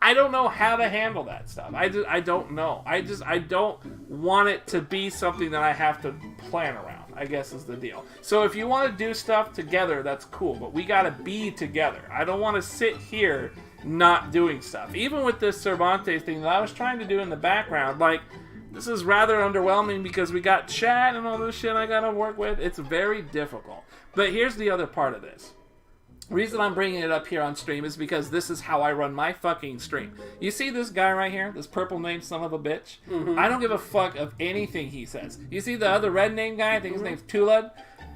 I don't know how to handle that stuff. I don't know. I don't want it to be something that I have to plan around, I guess is the deal. So if you want to do stuff together, that's cool, but we got to be together. I don't want to sit here not doing stuff. Even with this Cervantes thing that I was trying to do in the background, like, this is rather underwhelming because we got chat and all this shit I got to work with. It's very difficult. But here's the other part of this. reason I'm bringing it up here on stream is because this is how I run my fucking stream. You see this guy right here? This purple name son of a bitch? Mm-hmm. I don't give a fuck of anything he says. You see the other red name guy? I think his name's Tulad.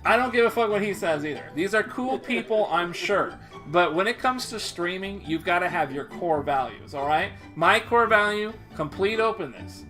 I don't give a fuck what he says either. These are cool people, I'm sure. But when it comes to streaming, you've got to have your core values, alright? My core value, complete openness.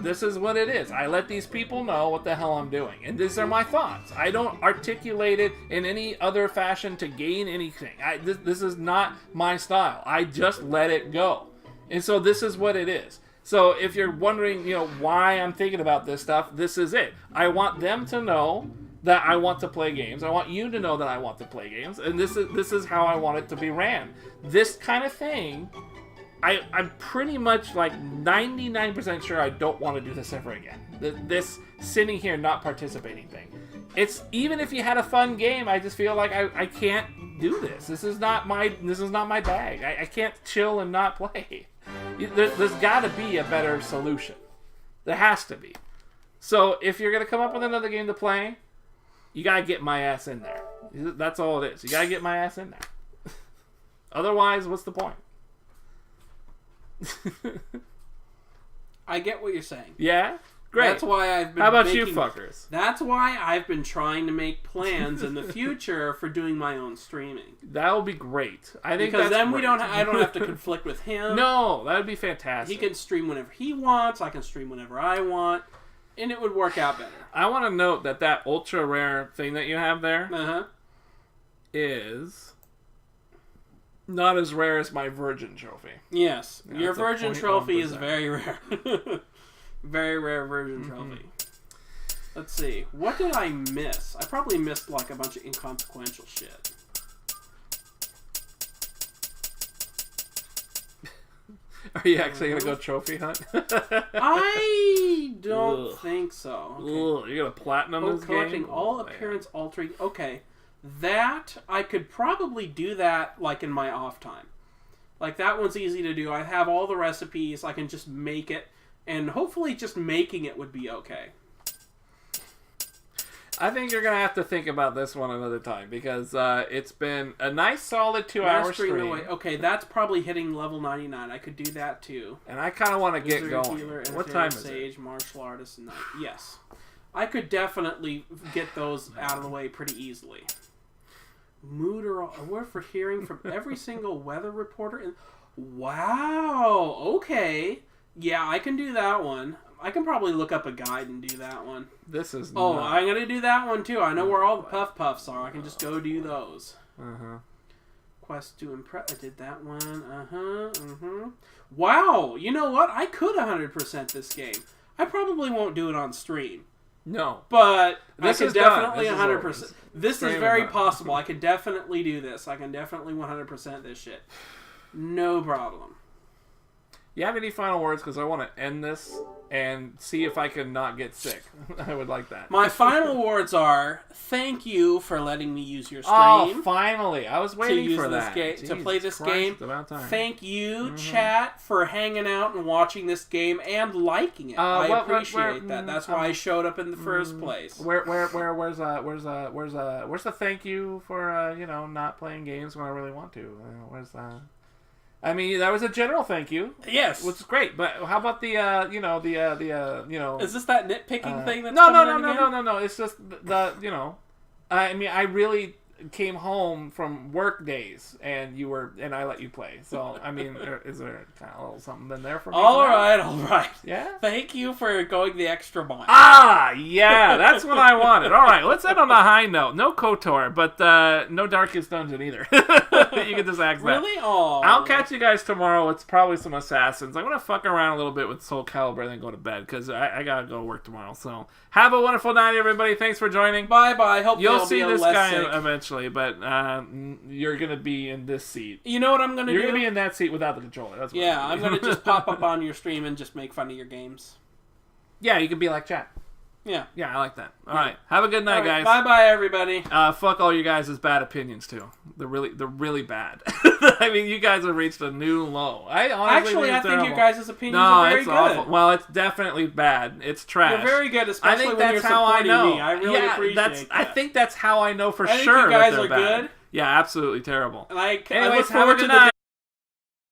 This is what it is. I let these people know what the hell I'm doing. And these are my thoughts. I don't articulate it in any other fashion to gain anything. This is not my style. I just let it go. And so this is what it is. So if you're wondering, why I'm thinking about this stuff, this is it. I want them to know that I want to play games. I want you to know that I want to play games. And this is how I want it to be ran. This kind of thing... I'm pretty much like 99% sure I don't want to do this ever again. This sitting here not participating thing. It's even if you had a fun game, I just feel like I can't do this. This is not my bag. I can't chill and not play. There's got to be a better solution. There has to be. So if you're gonna come up with another game to play, you gotta get my ass in there. That's all it is. You gotta get my ass in there. Otherwise, what's the point? I get what you're saying. Yeah? Great. That's why I've been How about you fuckers? That's why I've been trying to make plans in the future for doing my own streaming. That would be great. I think because that's then great. I don't have to conflict with him. No, that would be fantastic. He can stream whenever he wants. I can stream whenever I want, and it would work out better. I want to note that ultra rare thing that you have there is not as rare as my Virgin trophy. Yes, your Virgin trophy is very rare. Very rare Virgin trophy. Let's see. What did I miss? I probably missed like a bunch of inconsequential shit. Are you actually going to go trophy hunt? I don't think so. Okay. You're going to platinum this collecting game? all appearance altering. Okay. That, I could probably do that, like, in my off time. Like, that one's easy to do. I have all the recipes. I can just make it. And hopefully just making it would be okay. I think you're going to have to think about this one another time. Because it's been a nice, solid 2-hour stream. Okay, that's probably hitting level 99. I could do that, too. And I kind of want to get going. Healer, what time is Sage, it? Martial Artist, and Knight. Yes. I could definitely get those out of the way pretty easily. Mood or aware for hearing from every single weather reporter. Wow. Okay. Yeah, I can do that one. I can probably look up a guide and do that one. This is. I'm gonna do that one too. I know where all the puff puffs are. I can just go do those. Quest to impress. I did that one. Wow. You know what? I could 100% this game. I probably won't do it on stream. No. But this I is can definitely done. 100%. This is very possible. I can definitely do this. I can definitely 100% this shit. No problem. You have any final words? Because I want to end this and see if I can not get sick. I would like that. My final words are, thank you for letting me use your stream. Oh, finally. I was waiting for that. To play this game. It's about time. Thank you, chat, for hanging out and watching this game and liking it. I appreciate that. That's why I showed up in the first place. Where's the thank you for not playing games when I really want to? Where's that? I mean, that was a general thank you. Yes, which is great. But how about the Is this that nitpicking thing? That's no. It's just I mean, I really came home from work days and I let you play. So I mean, is there kind of a little something in there for me? All right. Yeah. Thank you for going the extra mile. Yeah, that's what I wanted. All right, let's end on a high note. No KOTOR, but no Darkest Dungeon either. You can just ask that. Really? Oh. I'll catch you guys tomorrow. It's probably some Assassins. I'm gonna fuck around a little bit with Soul Calibur and then go to bed because I gotta go to work tomorrow. So have a wonderful night, everybody. Thanks for joining. Bye. Hope you'll see this guy sick. Eventually, but you're gonna be in this seat. You know what I'm gonna do? You're gonna be in that seat without the controller. That's what I'm gonna just pop up on your stream and just make fun of your games. Yeah, you can be like chat. Yeah, I like that. All right, have a good night, guys. Bye, everybody. Fuck all you guys' bad opinions too. They're really bad. I mean, you guys have reached a new low. I think your guys' opinions are very good. Awful. Well, it's definitely bad. It's trash. You're very good, especially when you're supporting me. I really appreciate that. I think that's how I know for sure you guys that they're are bad. good. Yeah, absolutely terrible. Like, I Anyways, look have a forward good to the night.